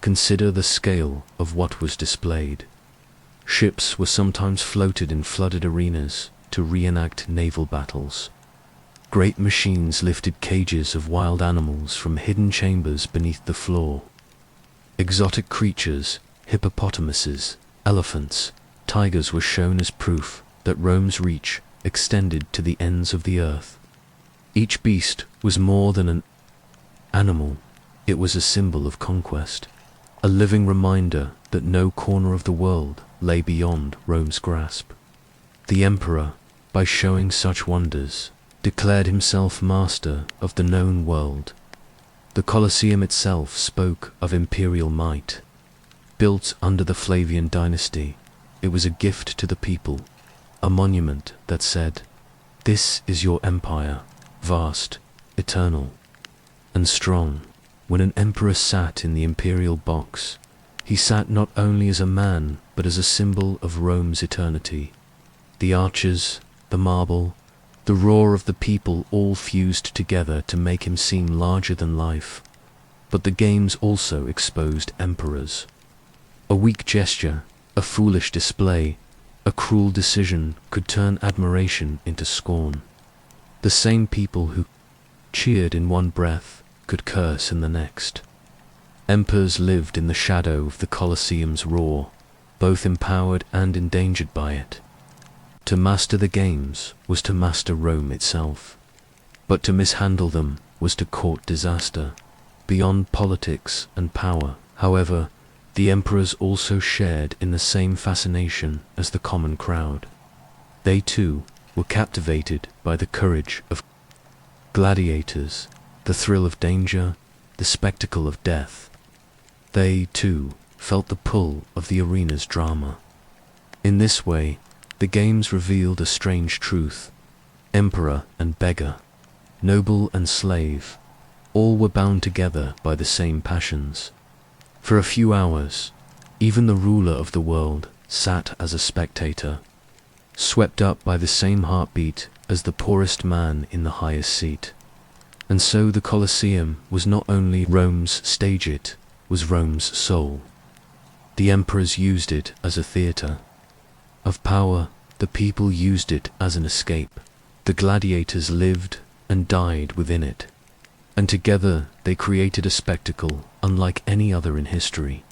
Consider the scale of what was displayed. Ships were sometimes floated in flooded arenas to reenact naval battles. Great machines lifted cages of wild animals from hidden chambers beneath the floor. Exotic creatures, hippopotamuses, elephants, tigers were shown as proof that Rome's reach extended to the ends of the earth. Each beast was more than an animal. It was a symbol of conquest, a living reminder that no corner of the world lay beyond Rome's grasp. The emperor, by showing such wonders, declared himself master of the known world. The Colosseum itself spoke of imperial might. Built under the Flavian dynasty, it was a gift to the people, a monument that said, "This is your empire, vast, eternal, and strong." When an emperor sat in the imperial box, he sat not only as a man, but as a symbol of Rome's eternity. The arches, the marble, the roar of the people all fused together to make him seem larger than life. But the games also exposed emperors. A weak gesture, a foolish display, a cruel decision could turn admiration into scorn. The same people who cheered in one breath could curse in the next. Emperors lived in the shadow of the Colosseum's roar, both empowered and endangered by it. To master the games was to master Rome itself, but to mishandle them was to court disaster. Beyond politics and power, however, the emperors also shared in the same fascination as the common crowd. They too were captivated by the courage of gladiators, the thrill of danger, the spectacle of death. They too felt the pull of the arena's drama. In this way, the games revealed a strange truth. Emperor and beggar, noble and slave, all were bound together by the same passions. For a few hours, even the ruler of the world sat as a spectator, swept up by the same heartbeat as the poorest man in the highest seat. And so the Colosseum was not only Rome's stage, it was Rome's soul. The emperors used it as a theater of power, the people used it as an escape. The gladiators lived and died within it, and together they created a spectacle unlike any other in history.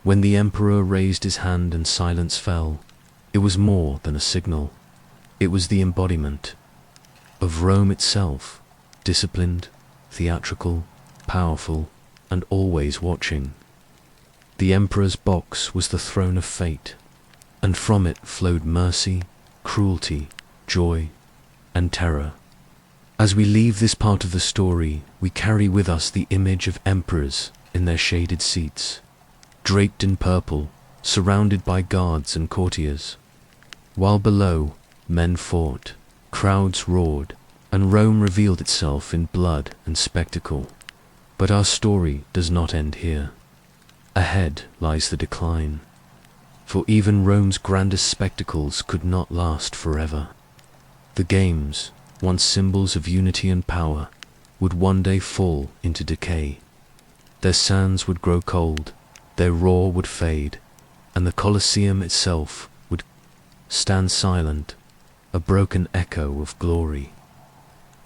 When the emperor raised his hand and silence fell, it was more than a signal. It was the embodiment of Rome itself, disciplined, theatrical, powerful, and always watching. The emperor's box was the throne of fate, and from it flowed mercy, cruelty, joy, and terror. As we leave this part of the story, we carry with us the image of emperors in their shaded seats, draped in purple, surrounded by guards and courtiers. While below, men fought, crowds roared, and Rome revealed itself in blood and spectacle. But our story does not end here. Ahead lies the decline, for even Rome's grandest spectacles could not last forever. The games, once symbols of unity and power, would one day fall into decay. Their sands would grow cold, their roar would fade, and the Colosseum itself would stand silent, a broken echo of glory.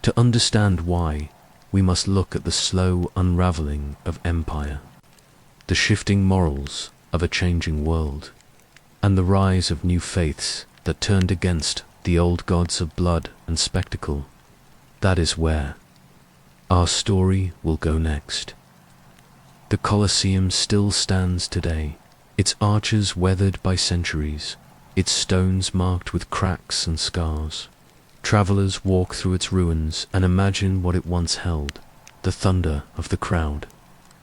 To understand why, we must look at the slow unraveling of empire, the shifting morals of a changing world, and the rise of new faiths that turned against the old gods of blood and spectacle. That is where our story will go next. The Colosseum still stands today, its arches weathered by centuries, its stones marked with cracks and scars. Travelers walk through its ruins and imagine what it once held: the thunder of the crowd,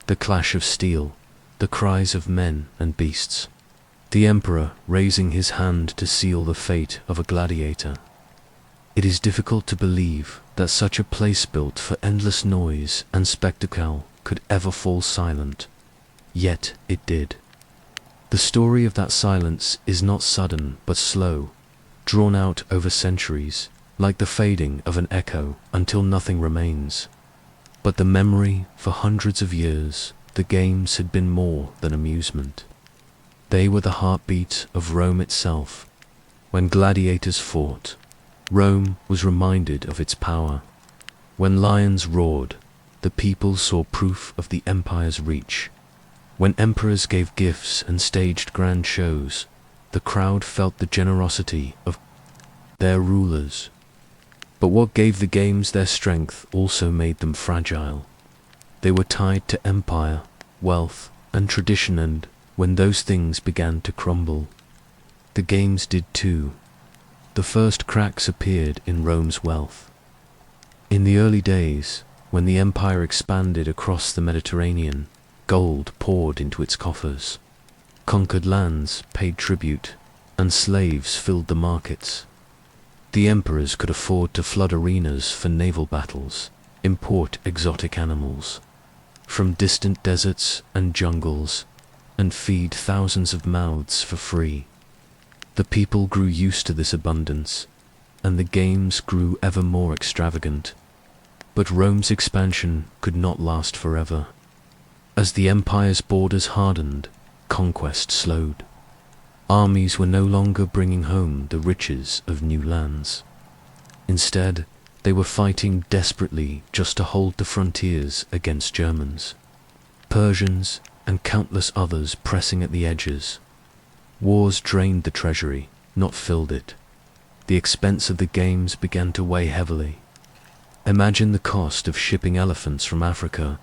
the clash of steel, the cries of men and beasts, the emperor raising his hand to seal the fate of a gladiator. It is difficult to believe that such a place built for endless noise and spectacle could ever fall silent. Yet it did. The story of that silence is not sudden but slow, drawn out over centuries, like the fading of an echo until nothing remains. But the memory, for hundreds of years, the games had been more than amusement. They were the heartbeat of Rome itself. When gladiators fought, Rome was reminded of its power. When lions roared, the people saw proof of the empire's reach. When emperors gave gifts and staged grand shows, the crowd felt the generosity of their rulers. But what gave the games their strength also made them fragile. They were tied to empire, wealth, and tradition, and when those things began to crumble, the games did too. The first cracks appeared in Rome's wealth. In the early days, when the empire expanded across the Mediterranean, gold poured into its coffers. Conquered lands paid tribute, and slaves filled the markets. The emperors could afford to flood arenas for naval battles, import exotic animals from distant deserts and jungles, and feed thousands of mouths for free. The people grew used to this abundance, and the games grew ever more extravagant. But Rome's expansion could not last forever. As the empire's borders hardened, conquest slowed. Armies were no longer bringing home the riches of new lands. Instead, they were fighting desperately just to hold the frontiers against Germans, Persians, and countless others pressing at the edges. Wars drained the treasury, not filled it. The expense of the games began to weigh heavily. Imagine the cost of shipping elephants from Africa,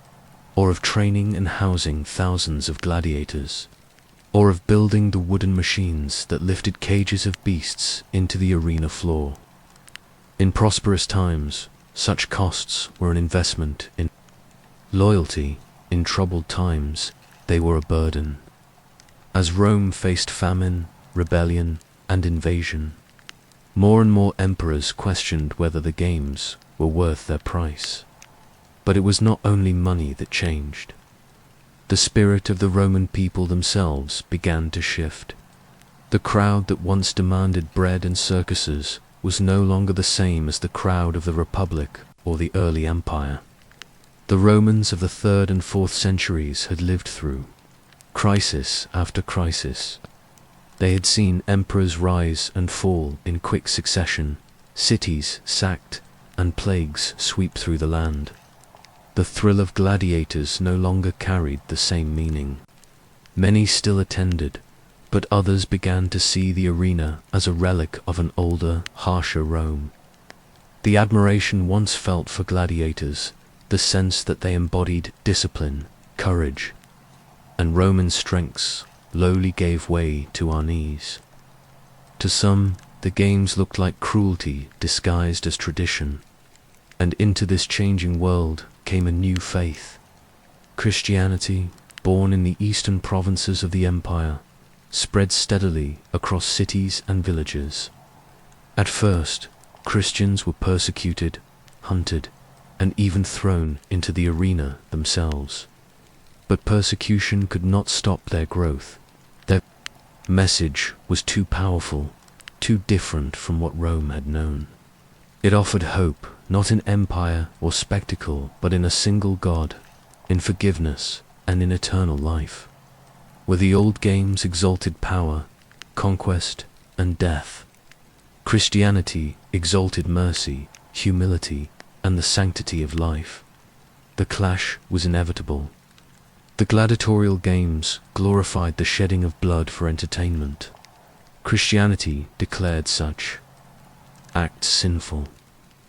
or of training and housing thousands of gladiators, or of building the wooden machines that lifted cages of beasts into the arena floor. In prosperous times, such costs were an investment in loyalty. In troubled times, they were a burden. As Rome faced famine, rebellion, and invasion, more and more emperors questioned whether the games were worth their price. But it was not only money that changed. The spirit of the Roman people themselves began to shift. The crowd that once demanded bread and circuses was no longer the same as the crowd of the Republic or the early Empire. The Romans of the 3rd and 4th centuries had lived through crisis after crisis. They had seen emperors rise and fall in quick succession, cities sacked, and plagues sweep through the land. The thrill of gladiators no longer carried the same meaning. Many still attended, but others began to see the arena as a relic of an older, harsher Rome. The admiration once felt for gladiators, the sense that they embodied discipline, courage, and Roman strengths lowly gave way to unease. To some, the games looked like cruelty disguised as tradition, and into this changing world came a new faith. Christianity, born in the eastern provinces of the empire, spread steadily across cities and villages. At first, Christians were persecuted, hunted, and even thrown into the arena themselves. But persecution could not stop their growth. Their message was too powerful, too different from what Rome had known. It offered hope, not in empire or spectacle, but in a single God, in forgiveness, and in eternal life. Where the old games exalted power, conquest, and death, Christianity exalted mercy, humility, and the sanctity of life. The clash was inevitable. The gladiatorial games glorified the shedding of blood for entertainment. Christianity declared such acts sinful.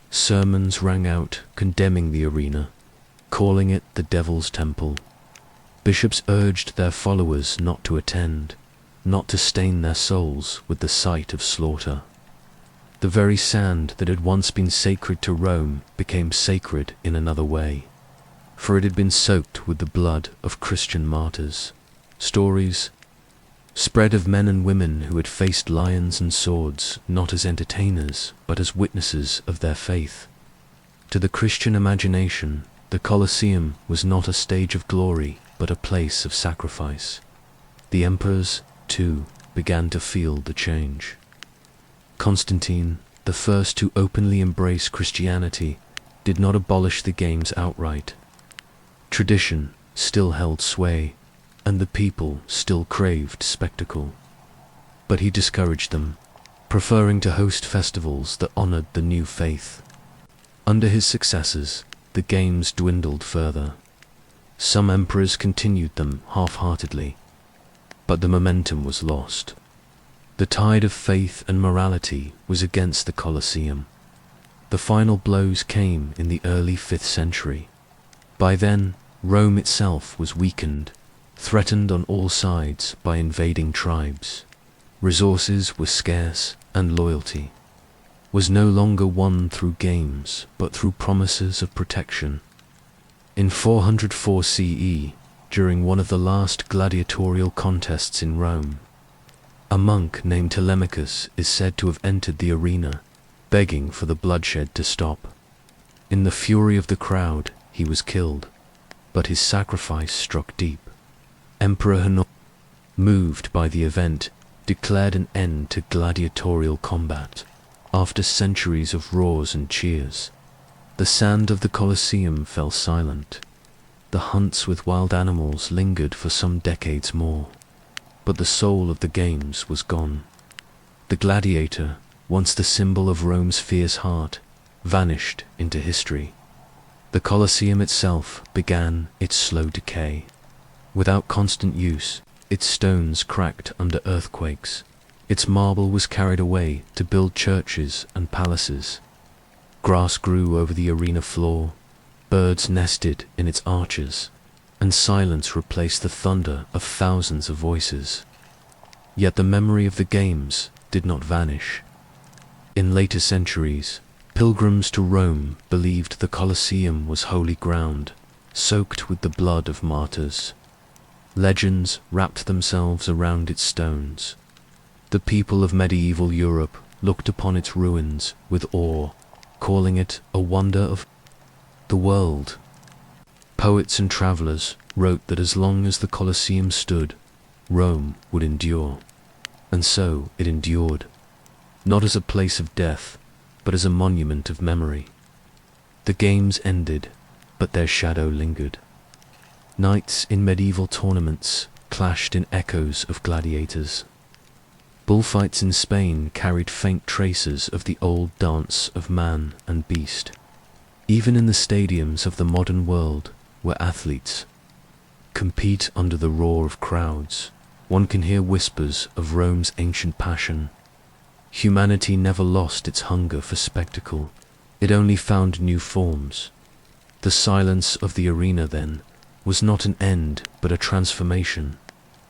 Sermons rang out condemning the arena, calling it the devil's temple. Bishops urged their followers not to attend, not to stain their souls with the sight of slaughter. The very sand that had once been sacred to Rome became sacred in another way, for it had been soaked with the blood of Christian martyrs. Stories spread of men and women who had faced lions and swords, not as entertainers, but as witnesses of their faith. To the Christian imagination, the Colosseum was not a stage of glory, but a place of sacrifice. The emperors, too, began to feel the change. Constantine, the first to openly embrace Christianity, did not abolish the games outright. Tradition still held sway, and the people still craved spectacle. But he discouraged them, preferring to host festivals that honored the new faith. Under his successors, the games dwindled further. Some emperors continued them half-heartedly, but the momentum was lost. The tide of faith and morality was against the Colosseum. The final blows came in the early 5th century. By then, Rome itself was weakened, threatened on all sides by invading tribes. Resources were scarce, and loyalty was no longer won through games, but through promises of protection. In 404 CE, during one of the last gladiatorial contests in Rome, a monk named Telemachus is said to have entered the arena, begging for the bloodshed to stop. In the fury of the crowd, he was killed, but his sacrifice struck deep. Emperor Honor, moved by the event, declared an end to gladiatorial combat. After centuries of roars and cheers, the sand of the Colosseum fell silent. The hunts with wild animals lingered for some decades more, but the soul of the games was gone. The gladiator, once the symbol of Rome's fierce heart, vanished into history. The Colosseum itself began its slow decay. Without constant use, its stones cracked under earthquakes. Its marble was carried away to build churches and palaces. Grass grew over the arena floor, birds nested in its arches, and silence replaced the thunder of thousands of voices. Yet the memory of the games did not vanish. In later centuries, pilgrims to Rome believed the Colosseum was holy ground, soaked with the blood of martyrs. Legends wrapped themselves around its stones. The people of medieval Europe looked upon its ruins with awe, calling it a wonder of the world. Poets and travelers wrote that as long as the Colosseum stood, Rome would endure. And so it endured, not as a place of death, but as a monument of memory. The games ended, but their shadow lingered. Knights in medieval tournaments clashed in echoes of gladiators. Bullfights in Spain carried faint traces of the old dance of man and beast. Even in the stadiums of the modern world, where athletes compete under the roar of crowds, one can hear whispers of Rome's ancient passion. Humanity never lost its hunger for spectacle. It only found new forms. The silence of the arena, then, was not an end, but a transformation.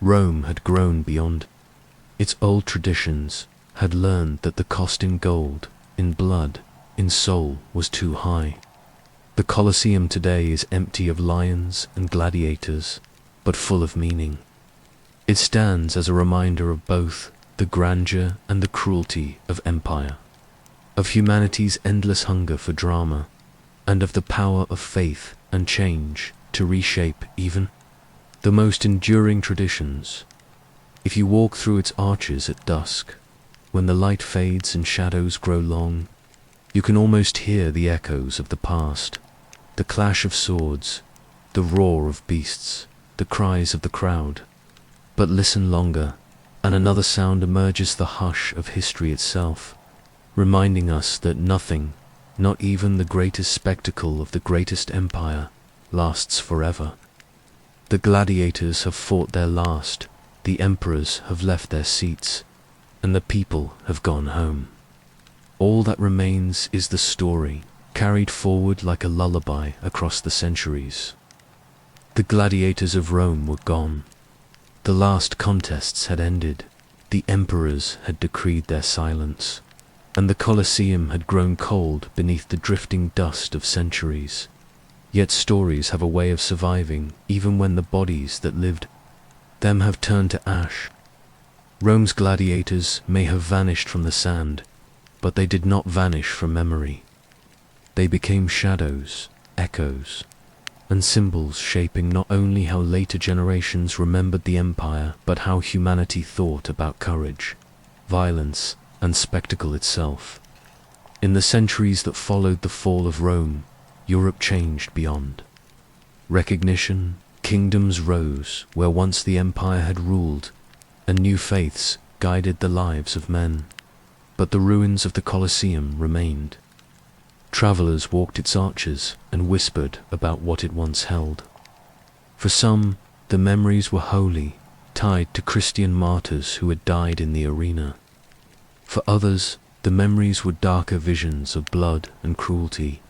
Rome had grown beyond its old traditions, had learned that the cost in gold, in blood, in soul was too high. The Colosseum today is empty of lions and gladiators, but full of meaning. It stands as a reminder of both the grandeur and the cruelty of empire, of humanity's endless hunger for drama, and of the power of faith and change to reshape even the most enduring traditions. If you walk through its arches at dusk, when the light fades and shadows grow long, you can almost hear the echoes of the past, the clash of swords, the roar of beasts, the cries of the crowd. But listen longer, and another sound emerges, the hush of history itself, reminding us that nothing, not even the greatest spectacle of the greatest empire, lasts forever. The gladiators have fought their last, the emperors have left their seats, and the people have gone home. All that remains is the story, carried forward like a lullaby across the centuries. The gladiators of Rome were gone. The last contests had ended. The emperors had decreed their silence, and the Colosseum had grown cold beneath the drifting dust of centuries. Yet stories have a way of surviving even when the bodies that lived them have turned to ash. Rome's gladiators may have vanished from the sand, but they did not vanish from memory. They became shadows, echoes, and symbols, shaping not only how later generations remembered the empire, but how humanity thought about courage, violence, and spectacle itself. In the centuries that followed the fall of Rome, Europe changed beyond recognition. Kingdoms rose where once the empire had ruled, and new faiths guided the lives of men. But the ruins of the Colosseum remained. Travelers walked its arches and whispered about what it once held. For some, the memories were holy, tied to Christian martyrs who had died in the arena. For others, the memories were darker visions of blood and cruelty.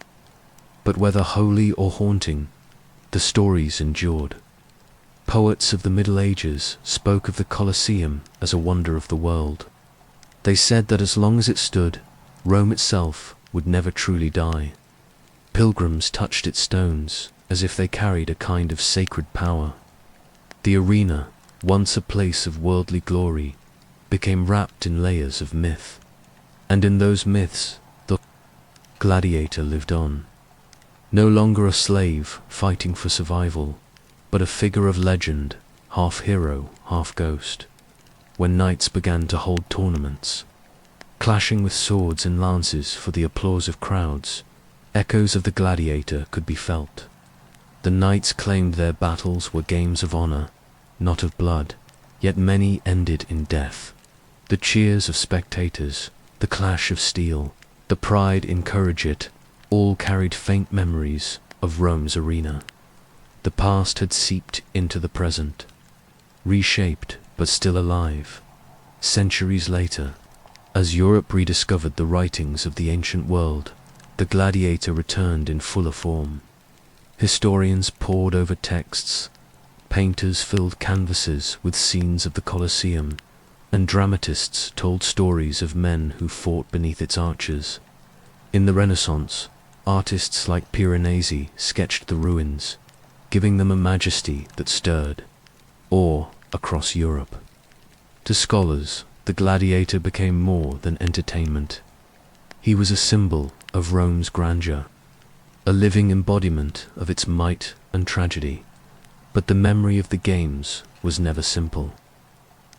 But whether holy or haunting, the stories endured. Poets of the Middle Ages spoke of the Colosseum as a wonder of the world. They said that as long as it stood, Rome itself would never truly die. Pilgrims touched its stones as if they carried a kind of sacred power. The arena, once a place of worldly glory, became wrapped in layers of myth. And in those myths, the gladiator lived on. No longer a slave fighting for survival, but a figure of legend, half hero, half ghost. When knights began to hold tournaments, clashing with swords and lances for the applause of crowds, echoes of the gladiator could be felt. The knights claimed their battles were games of honor, not of blood, yet many ended in death. The cheers of spectators, the clash of steel, the pride in courage, it all carried faint memories of Rome's arena. The past had seeped into the present, reshaped but still alive. Centuries later, as Europe rediscovered the writings of the ancient world, the gladiator returned in fuller form. Historians pored over texts, painters filled canvases with scenes of the Colosseum, and dramatists told stories of men who fought beneath its arches. In the Renaissance, artists like Piranesi sketched the ruins, giving them a majesty that stirred. awe across Europe. To scholars, the gladiator became more than entertainment. He was a symbol of Rome's grandeur, a living embodiment of its might and tragedy. But the memory of the games was never simple.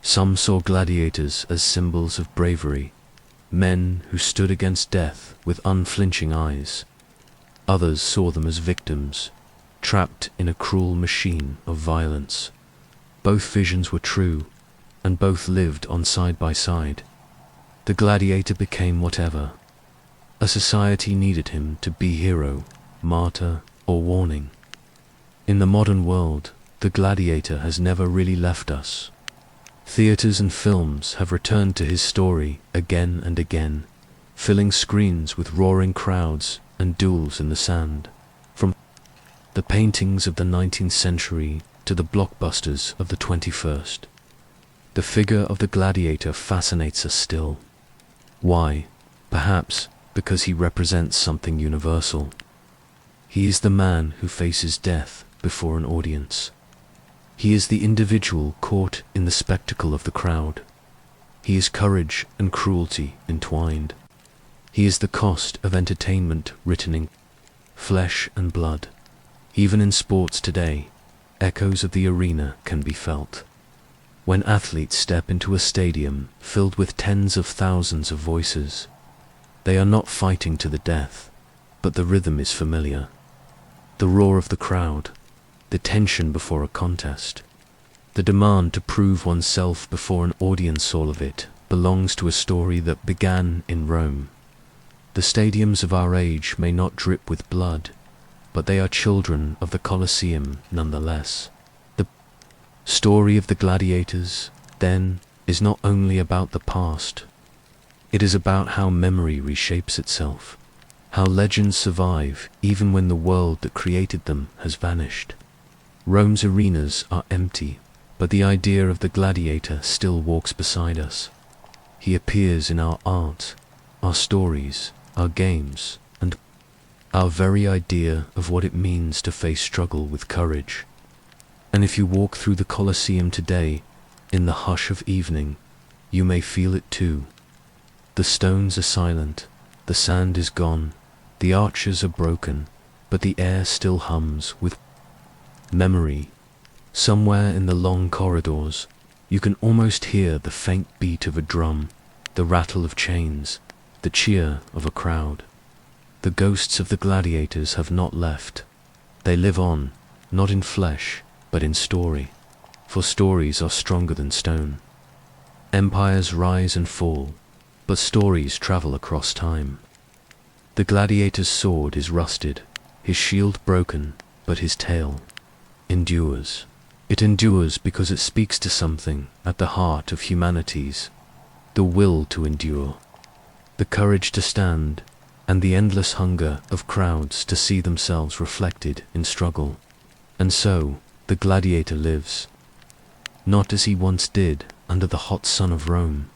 Some saw gladiators as symbols of bravery, men who stood against death with unflinching eyes. Others saw them as victims, trapped in a cruel machine of violence. Both visions were true, and both lived on side by side. The gladiator became whatever a society needed him to be: hero, martyr, or warning. In the modern world, the gladiator has never really left us. Theaters and films have returned to his story again and again, filling screens with roaring crowds and duels in the sand. From the paintings of the 19th century to the blockbusters of the 21st, the figure of the gladiator fascinates us still. Why? Perhaps because he represents something universal. He is the man who faces death before an audience. He is the individual caught in the spectacle of the crowd. He is courage and cruelty entwined. He is the cost of entertainment written in flesh and blood. Even in sports today, echoes of the arena can be felt. When athletes step into a stadium filled with tens of thousands of voices, they are not fighting to the death, but the rhythm is familiar. The roar of the crowd, the tension before a contest, the demand to prove oneself before an audience, all of it belongs to a story that began in Rome. The stadiums of our age may not drip with blood, but they are children of the Colosseum nonetheless. The story of the gladiators, then, is not only about the past. It is about how memory reshapes itself, how legends survive even when the world that created them has vanished. Rome's arenas are empty, but the idea of the gladiator still walks beside us. He appears in our art, our stories, our games, and our very idea of what it means to face struggle with courage. And if you walk through the Colosseum today, in the hush of evening, you may feel it too. The stones are silent, the sand is gone, the arches are broken, but the air still hums with memory. Somewhere in the long corridors, you can almost hear the faint beat of a drum, the rattle of chains, the cheer of a crowd. The ghosts of the gladiators have not left. They live on, not in flesh, but in story, for stories are stronger than stone. Empires rise and fall, but stories travel across time. The gladiator's sword is rusted, his shield broken, but his tale endures. It endures because it speaks to something at the heart of humanity's, the will to endure, the courage to stand, and the endless hunger of crowds to see themselves reflected in struggle. And so, the gladiator lives, not as he once did under the hot sun of Rome,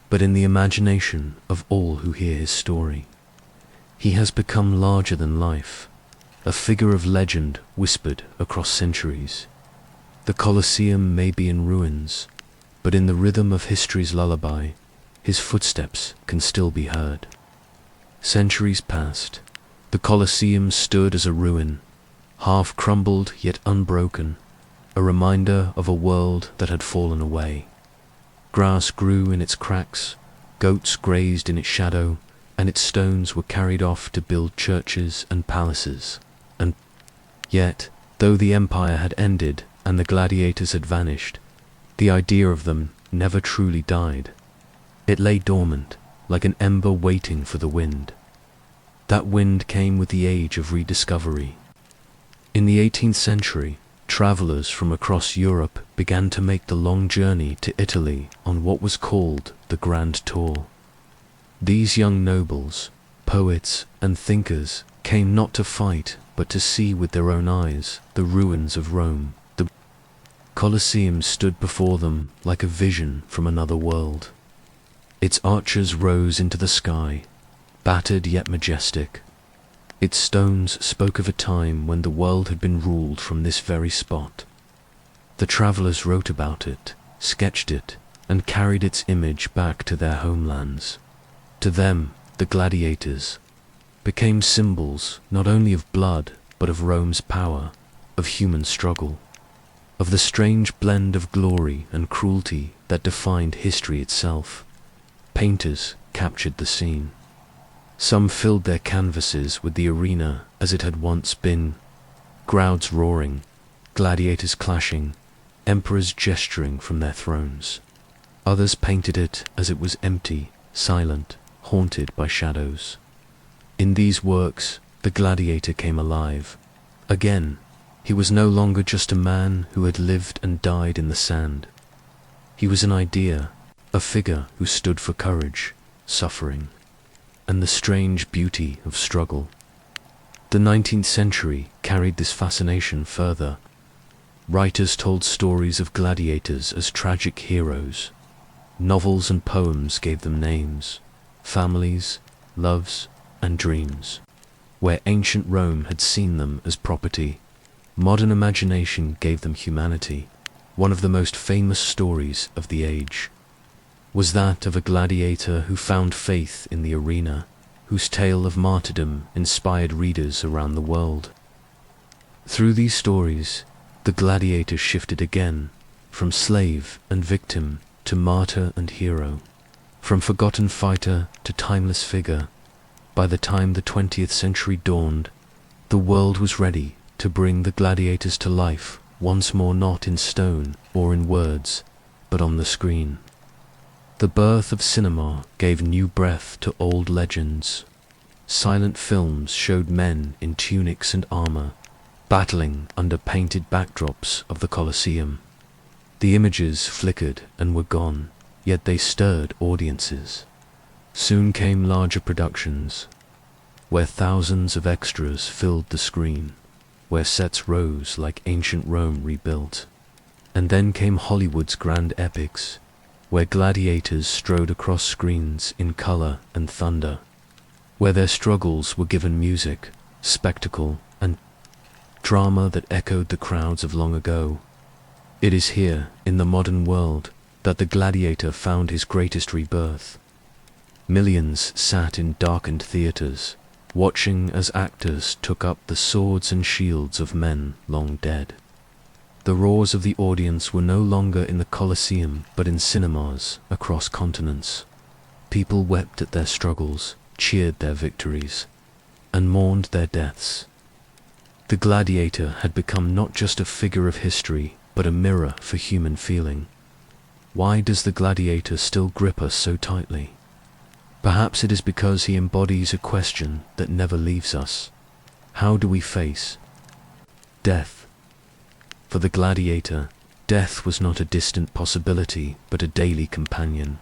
but in the imagination of all who hear his story. He has become larger than life, a figure of legend whispered across centuries. The Colosseum may be in ruins, but in the rhythm of history's lullaby, his footsteps can still be heard. Centuries passed. The Colosseum stood as a ruin, half crumbled yet unbroken, a reminder of a world that had fallen away. Grass grew in its cracks, goats grazed in its shadow, and its stones were carried off to build churches and palaces. And yet, though the empire had ended and the gladiators had vanished, the idea of them never truly died. It lay dormant, like an ember waiting for the wind. That wind came with the age of rediscovery. In the 18th century, travelers from across Europe began to make the long journey to Italy on what was called the Grand Tour. These young nobles, poets, and thinkers came not to fight, but to see with their own eyes the ruins of Rome. The Colosseum stood before them like a vision from another world. Its arches rose into the sky, battered yet majestic. Its stones spoke of a time when the world had been ruled from this very spot. The travelers wrote about it, sketched it, and carried its image back to their homelands. To them, the gladiators became symbols not only of blood, but of Rome's power, of human struggle, of the strange blend of glory and cruelty that defined history itself. Painters captured the scene. Some filled their canvases with the arena as it had once been, crowds roaring, gladiators clashing, emperors gesturing from their thrones. Others painted it as it was empty, silent, haunted by shadows. In these works, the gladiator came alive. Again, he was no longer just a man who had lived and died in the sand. He was an idea, a figure who stood for courage, suffering, and the strange beauty of struggle. The 19th century carried this fascination further. Writers told stories of gladiators as tragic heroes. Novels and poems gave them names, families, loves, and dreams. Where ancient Rome had seen them as property, modern imagination gave them humanity. One of the most famous stories of the age was that of a gladiator who found faith in the arena, whose tale of martyrdom inspired readers around the world. Through these stories, the gladiator shifted again, from slave and victim to martyr and hero, from forgotten fighter to timeless figure. By the time the 20th century dawned, the world was ready to bring the gladiators to life once more, not in stone or in words, but on the screen. The birth of cinema gave new breath to old legends. Silent films showed men in tunics and armor, battling under painted backdrops of the Colosseum. The images flickered and were gone, yet they stirred audiences. Soon came larger productions, where thousands of extras filled the screen, where sets rose like ancient Rome rebuilt. And then came Hollywood's grand epics, where gladiators strode across screens in color and thunder, where their struggles were given music, spectacle, and drama that echoed the crowds of long ago. It is here, in the modern world, that the gladiator found his greatest rebirth. Millions sat in darkened theaters, watching as actors took up the swords and shields of men long dead. The roars of the audience were no longer in the Colosseum, but in cinemas across continents. People wept at their struggles, cheered their victories, and mourned their deaths. The gladiator had become not just a figure of history, but a mirror for human feeling. Why does the gladiator still grip us so tightly? Perhaps it is because he embodies a question that never leaves us. How do we face death? For the gladiator, death was not a distant possibility, but a daily companion.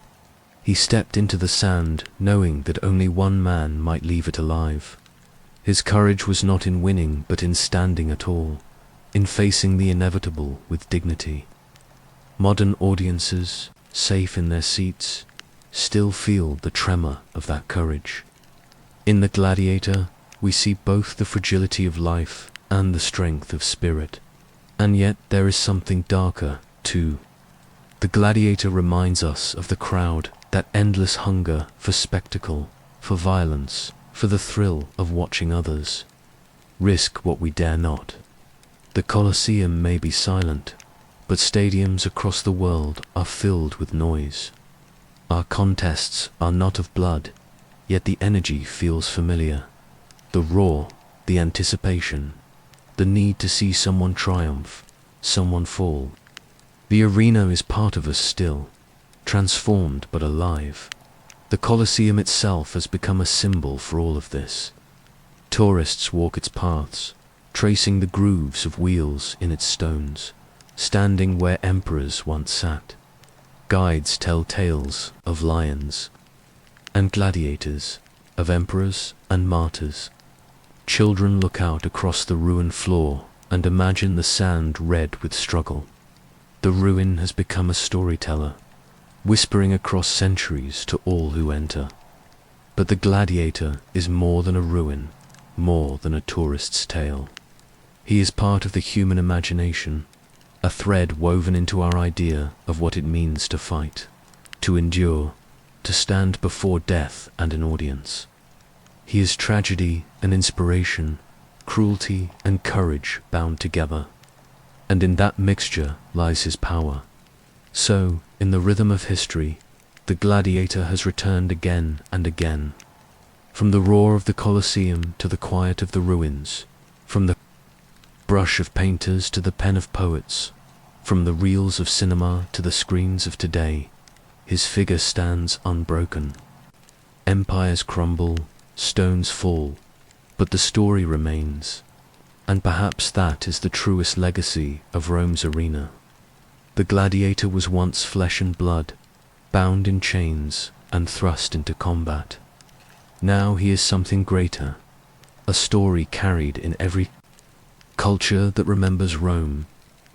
He stepped into the sand, knowing that only one man might leave it alive. His courage was not in winning, but in standing at all, in facing the inevitable with dignity. Modern audiences, safe in their seats, still feel the tremor of that courage. In the gladiator, we see both the fragility of life and the strength of spirit. And yet there is something darker, too. The gladiator reminds us of the crowd, that endless hunger for spectacle, for violence, for the thrill of watching others risk what we dare not. The Colosseum may be silent, but stadiums across the world are filled with noise. Our contests are not of blood, yet the energy feels familiar. The roar, the anticipation, the need to see someone triumph, someone fall. The arena is part of us still, transformed but alive. The Colosseum itself has become a symbol for all of this. Tourists walk its paths, tracing the grooves of wheels in its stones, standing where emperors once sat. Guides tell tales of lions and gladiators, of emperors and martyrs. Children look out across the ruined floor and imagine the sand red with struggle. The ruin has become a storyteller, whispering across centuries to all who enter. But the gladiator is more than a ruin, more than a tourist's tale. He is part of the human imagination, a thread woven into our idea of what it means to fight, to endure, to stand before death and an audience. He is tragedy and inspiration, cruelty and courage bound together, and in that mixture lies his power. So, in the rhythm of history, the gladiator has returned again and again. From the roar of the Colosseum to the quiet of the ruins, from the brush of painters to the pen of poets, from the reels of cinema to the screens of today, his figure stands unbroken. Empires crumble, stones fall, but the story remains, and perhaps that is the truest legacy of Rome's arena. The gladiator was once flesh and blood, bound in chains and thrust into combat. Now he is something greater, a story carried in every culture that remembers Rome,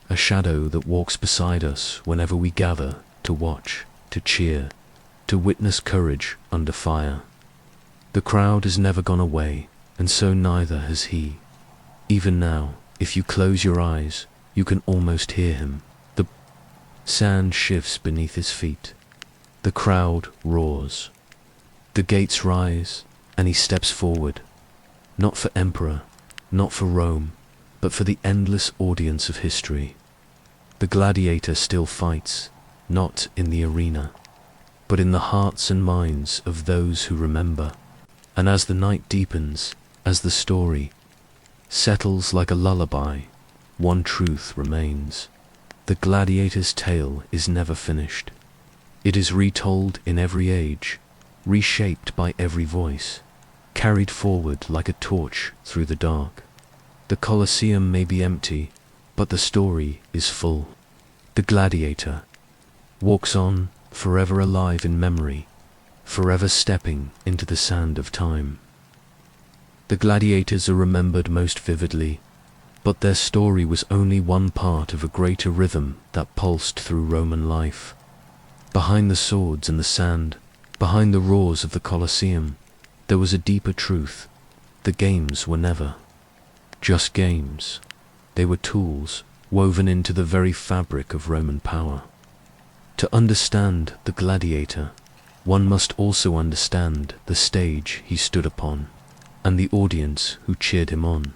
a shadow that walks beside us whenever we gather to watch, to cheer, to witness courage under fire. The crowd has never gone away, and so neither has he. Even now, if you close your eyes, you can almost hear him. The sand shifts beneath his feet. The crowd roars. The gates rise, and he steps forward, not for emperor, not for Rome, but for the endless audience of history. The gladiator still fights, not in the arena, but in the hearts and minds of those who remember. And as the night deepens, as the story settles like a lullaby, one truth remains. The gladiator's tale is never finished. It is retold in every age, reshaped by every voice, carried forward like a torch through the dark. The Colosseum may be empty, but the story is full. The gladiator walks on, forever alive in memory, forever stepping into the sand of time. The gladiators are remembered most vividly, but their story was only one part of a greater rhythm that pulsed through Roman life. Behind the swords and the sand, behind the roars of the Colosseum, there was a deeper truth. The games were never just games. They were tools woven into the very fabric of Roman power. To understand the gladiator, one must also understand the stage he stood upon, and the audience who cheered him on.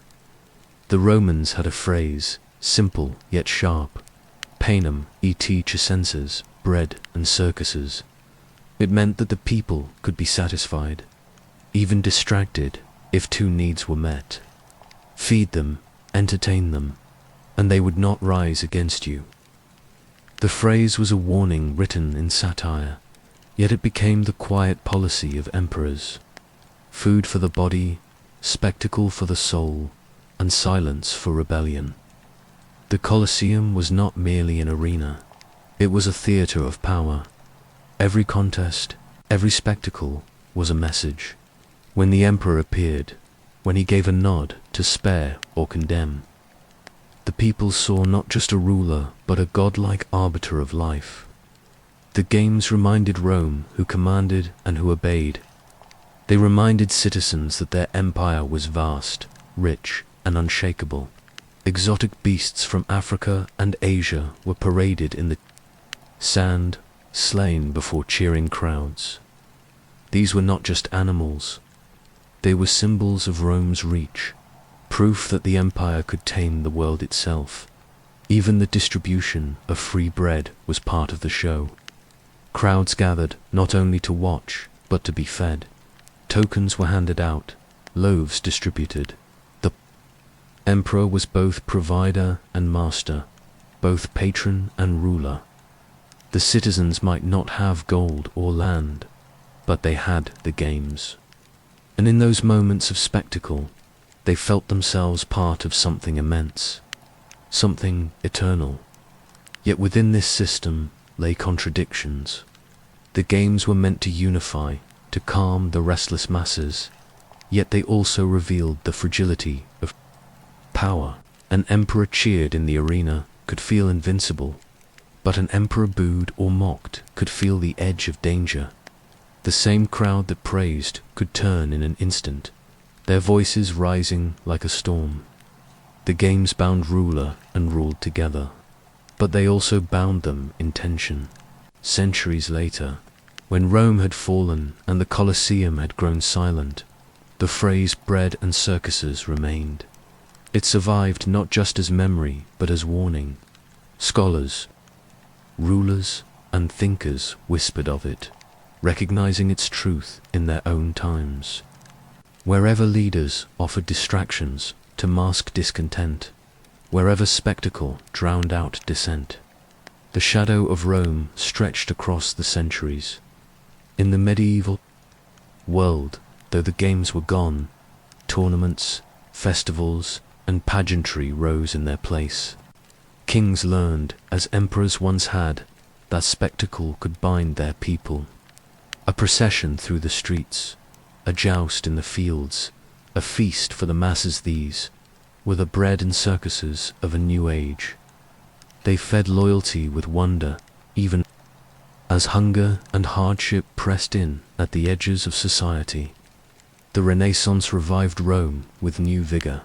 The Romans had a phrase, simple yet sharp, panem et circenses, bread and circuses. It meant that the people could be satisfied, even distracted, if two needs were met. Feed them, entertain them, and they would not rise against you. The phrase was a warning written in satire, yet it became the quiet policy of emperors. Food for the body, spectacle for the soul, and silence for rebellion. The Colosseum was not merely an arena, it was a theater of power. Every contest, every spectacle was a message. When the emperor appeared, when he gave a nod to spare or condemn, the people saw not just a ruler, but a godlike arbiter of life. The games reminded Rome who commanded and who obeyed. They reminded citizens that their empire was vast, rich, and unshakable. Exotic beasts from Africa and Asia were paraded in the sand, slain before cheering crowds. These were not just animals. They were symbols of Rome's reach, proof that the empire could tame the world itself. Even the distribution of free bread was part of the show. Crowds gathered not only to watch, but to be fed. Tokens were handed out, loaves distributed. The emperor was both provider and master, both patron and ruler. The citizens might not have gold or land, but they had the games. And in those moments of spectacle, they felt themselves part of something immense, something eternal. Yet within this system lay contradictions. The games were meant to unify, to calm the restless masses, yet they also revealed the fragility of power. An emperor cheered in the arena could feel invincible, but an emperor booed or mocked could feel the edge of danger. The same crowd that praised could turn in an instant, their voices rising like a storm. The games bound ruler and ruled together. but they also bound them in tension. Centuries later, when Rome had fallen and the Colosseum had grown silent, the phrase bread and circuses remained. It survived not just as memory, but as warning. Scholars, rulers, and thinkers whispered of it, recognizing its truth in their own times. Wherever leaders offered distractions to mask discontent, wherever spectacle drowned out dissent, the shadow of Rome stretched across the centuries. In the medieval world, though the games were gone, tournaments, festivals, and pageantry rose in their place. Kings learned, as emperors once had, that spectacle could bind their people. A procession through the streets, a joust in the fields, a feast for the masses, these were the bread and circuses of a new age. They fed loyalty with wonder, even as hunger and hardship pressed in at the edges of society. The Renaissance revived Rome with new vigor.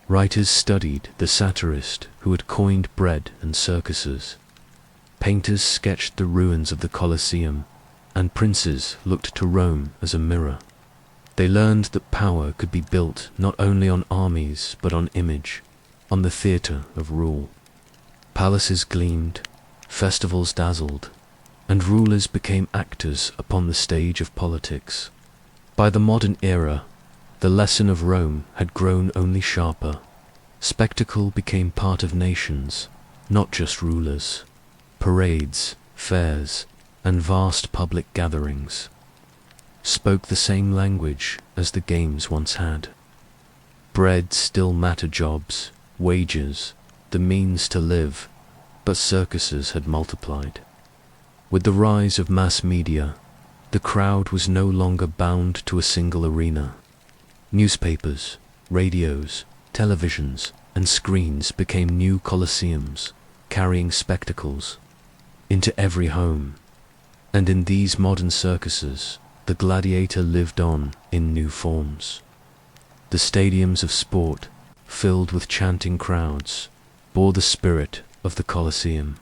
Writers studied the satirist who had coined bread and circuses. Painters sketched the ruins of the Colosseum, and princes looked to Rome as a mirror. They learned that power could be built not only on armies but on image, on the theater of rule. Palaces gleamed, festivals dazzled, and rulers became actors upon the stage of politics. By the modern era, the lesson of Rome had grown only sharper. Spectacle became part of nations, not just rulers. Parades, fairs, and vast public gatherings spoke the same language as the games once had. Bread still mattered, jobs, wages, the means to live, but circuses had multiplied. With the rise of mass media, the crowd was no longer bound to a single arena. Newspapers, radios, televisions, and screens became new colosseums, carrying spectacles into every home. And in these modern circuses, the gladiator lived on in new forms. The stadiums of sport, filled with chanting crowds, bore the spirit of the Colosseum.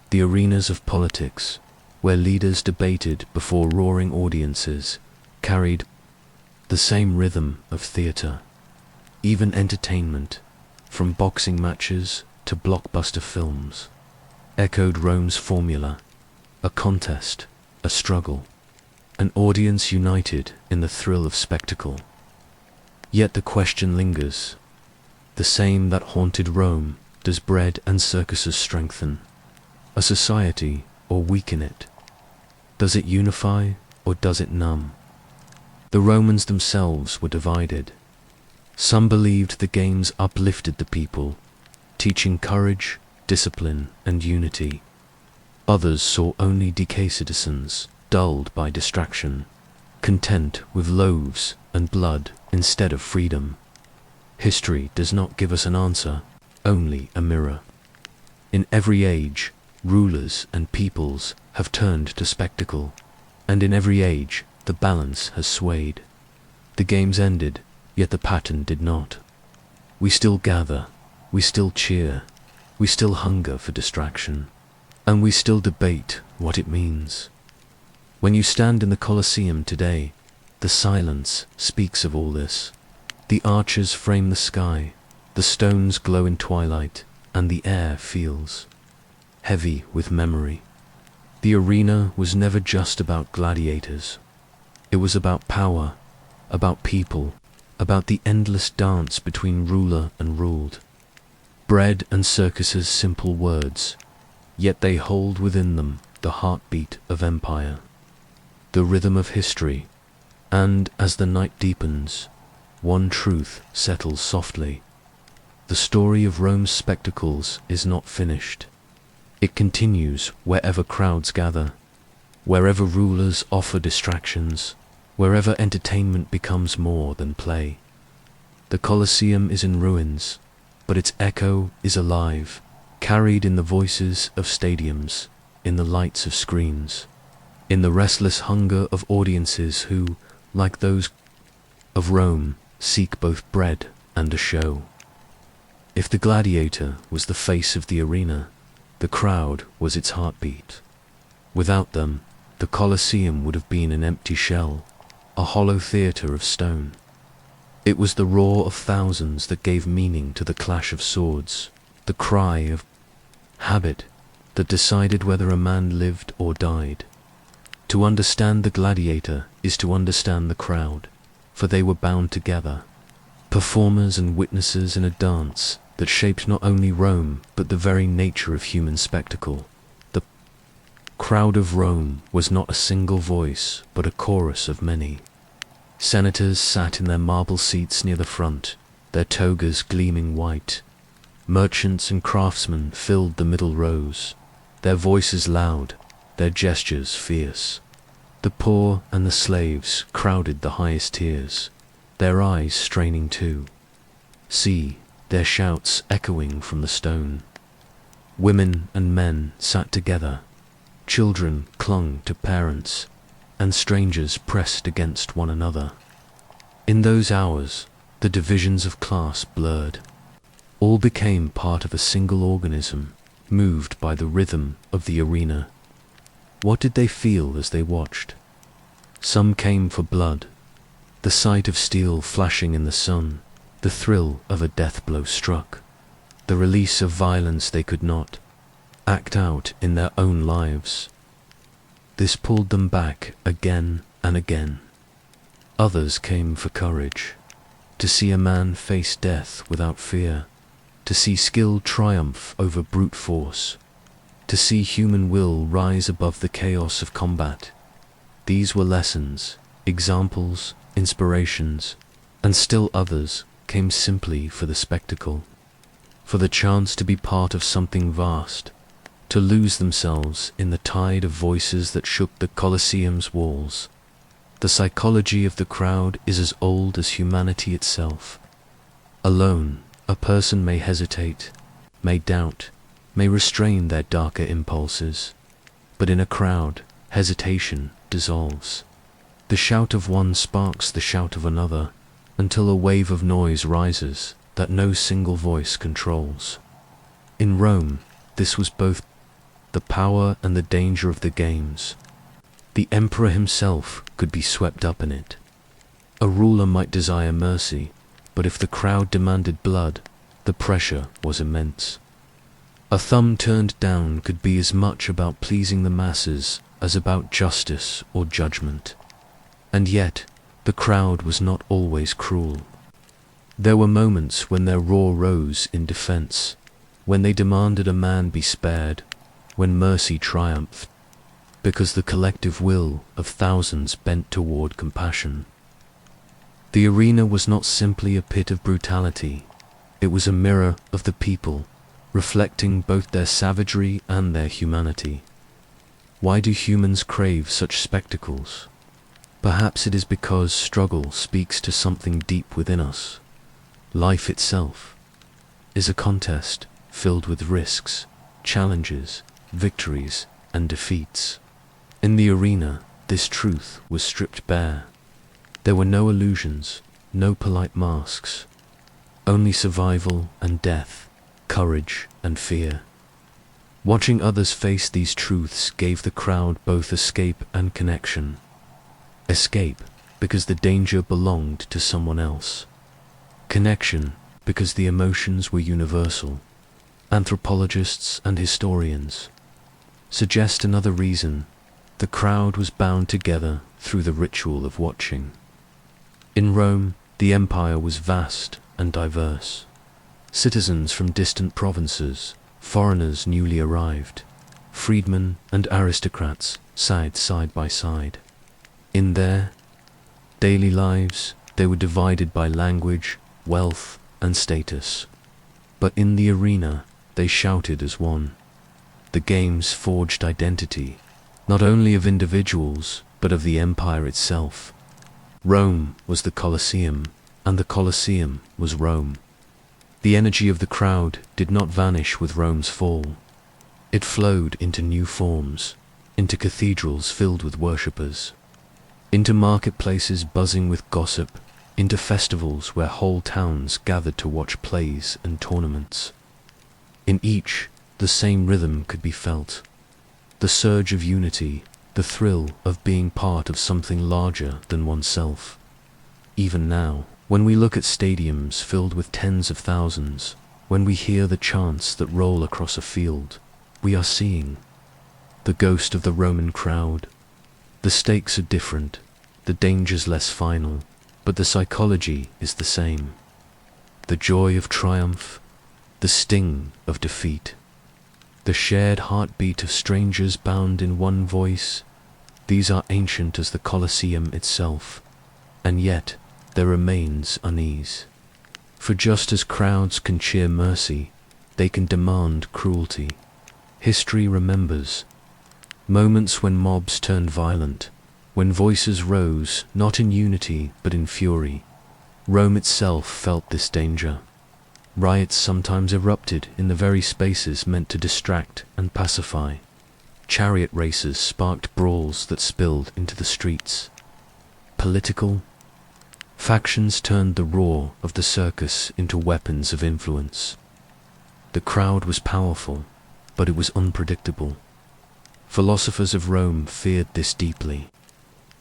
The arenas of politics, where leaders debated before roaring audiences, carried the same rhythm of theater. Even entertainment, from boxing matches to blockbuster films, echoed Rome's formula: a contest, a struggle, an audience united in the thrill of spectacle. Yet the question lingers, the same that haunted Rome: does bread and circuses strengthen a society or weaken it? Does it unify or does it numb? The Romans themselves were divided. Some believed the games uplifted the people, teaching courage, discipline, and unity. Others saw only decay, citizens dulled by distraction, content with loaves and blood instead of freedom. History does not give us an answer, only a mirror. In every age, rulers and peoples have turned to spectacle, and in every age the balance has swayed. The games ended, yet the pattern did not. We still gather, we still cheer, we still hunger for distraction, and we still debate what it means. When you stand in the Colosseum today, the silence speaks of all this. The arches frame the sky, the stones glow in twilight, and the air feels heavy with memory. The arena was never just about gladiators. It was about power, about people, about the endless dance between ruler and ruled. Bread and circuses, simple words, yet they hold within them the heartbeat of empire, the rhythm of history, and as the night deepens, one truth settles softly. The story of Rome's spectacles is not finished. It continues wherever crowds gather, wherever rulers offer distractions, wherever entertainment becomes more than play. The Colosseum is in ruins, but its echo is alive, carried in the voices of stadiums, in the lights of screens, in the restless hunger of audiences who, like those of Rome, seek both bread and a show. If the gladiator was the face of the arena, The crowd was its heartbeat. Without them, the Colosseum would have been an empty shell, a hollow theatre of stone. It was the roar of thousands that gave meaning to the clash of swords, the cry of habit that decided whether a man lived or died. To understand the gladiator is to understand the crowd, for they were bound together, performers and witnesses in a dance that shaped not only Rome but the very nature of human spectacle. The crowd of Rome was not a single voice but a chorus of many. Senators sat in their marble seats near the front, their togas gleaming white. Merchants and craftsmen filled the middle rows, their voices loud, their gestures fierce. The poor and the slaves crowded the highest tiers, their eyes straining too. See, their shouts echoing from the stone. Women and men sat together, children clung to parents, and strangers pressed against one another. In those hours, the divisions of class blurred. All became part of a single organism, moved by the rhythm of the arena. What did they feel as they watched? Some came for blood, the sight of steel flashing in the sun, the thrill of a death blow struck, the release of violence they could not act out in their own lives. This pulled them back again and again. Others came for courage, to see a man face death without fear, to see skill triumph over brute force, to see human will rise above the chaos of combat. These were lessons, examples, inspirations, and still others came simply for the spectacle, for the chance to be part of something vast, to lose themselves in the tide of voices that shook the Colosseum's walls. The psychology of the crowd is as old as humanity itself. Alone, a person may hesitate, may doubt, may restrain their darker impulses, but in a crowd, hesitation dissolves. The shout of one sparks the shout of another, until a wave of noise rises that no single voice controls. In Rome, this was both the power and the danger of the games. The emperor himself could be swept up in it. A ruler might desire mercy, but if the crowd demanded blood, the pressure was immense. A thumb turned down could be as much about pleasing the masses as about justice or judgment. And yet, the crowd was not always cruel. There were moments when their roar rose in defense, when they demanded a man be spared, when mercy triumphed, because the collective will of thousands bent toward compassion. The arena was not simply a pit of brutality, it was a mirror of the people, reflecting both their savagery and their humanity. Why do humans crave such spectacles? Perhaps it is because struggle speaks to something deep within us. Life itself is a contest filled with risks, challenges, victories, and defeats. In the arena, this truth was stripped bare. There were no illusions, no polite masks, only survival and death, courage and fear. Watching others face these truths gave the crowd both escape and connection. Escape, because the danger belonged to someone else. Connection, because the emotions were universal. Anthropologists and historians suggest another reason: the crowd was bound together through the ritual of watching. In Rome, the empire was vast and diverse. Citizens from distant provinces, foreigners newly arrived, freedmen and aristocrats sat side by side. In their daily lives, they were divided by language, wealth, and status. But in the arena, they shouted as one. The games forged identity, not only of individuals, but of the empire itself. Rome was the Colosseum, and the Colosseum was Rome. The energy of the crowd did not vanish with Rome's fall. It flowed into new forms, into cathedrals filled with worshippers, into marketplaces buzzing with gossip, into festivals where whole towns gathered to watch plays and tournaments. In each, the same rhythm could be felt. The surge of unity, the thrill of being part of something larger than oneself. Even now, when we look at stadiums filled with tens of thousands, when we hear the chants that roll across a field, we are seeing the ghost of the Roman crowd. The stakes are different, the dangers less final, but the psychology is the same. The joy of triumph, the sting of defeat, the shared heartbeat of strangers bound in one voice, these are ancient as the Colosseum itself, and yet there remains unease. For just as crowds can cheer mercy, they can demand cruelty. History remembers moments when mobs turned violent, when voices rose not in unity but in fury. Rome itself felt this danger. Riots sometimes erupted in the very spaces meant to distract and pacify. Chariot races sparked brawls that spilled into the streets. Political factions turned the roar of the circus into weapons of influence. The crowd was powerful, but it was unpredictable. Philosophers of Rome feared this deeply.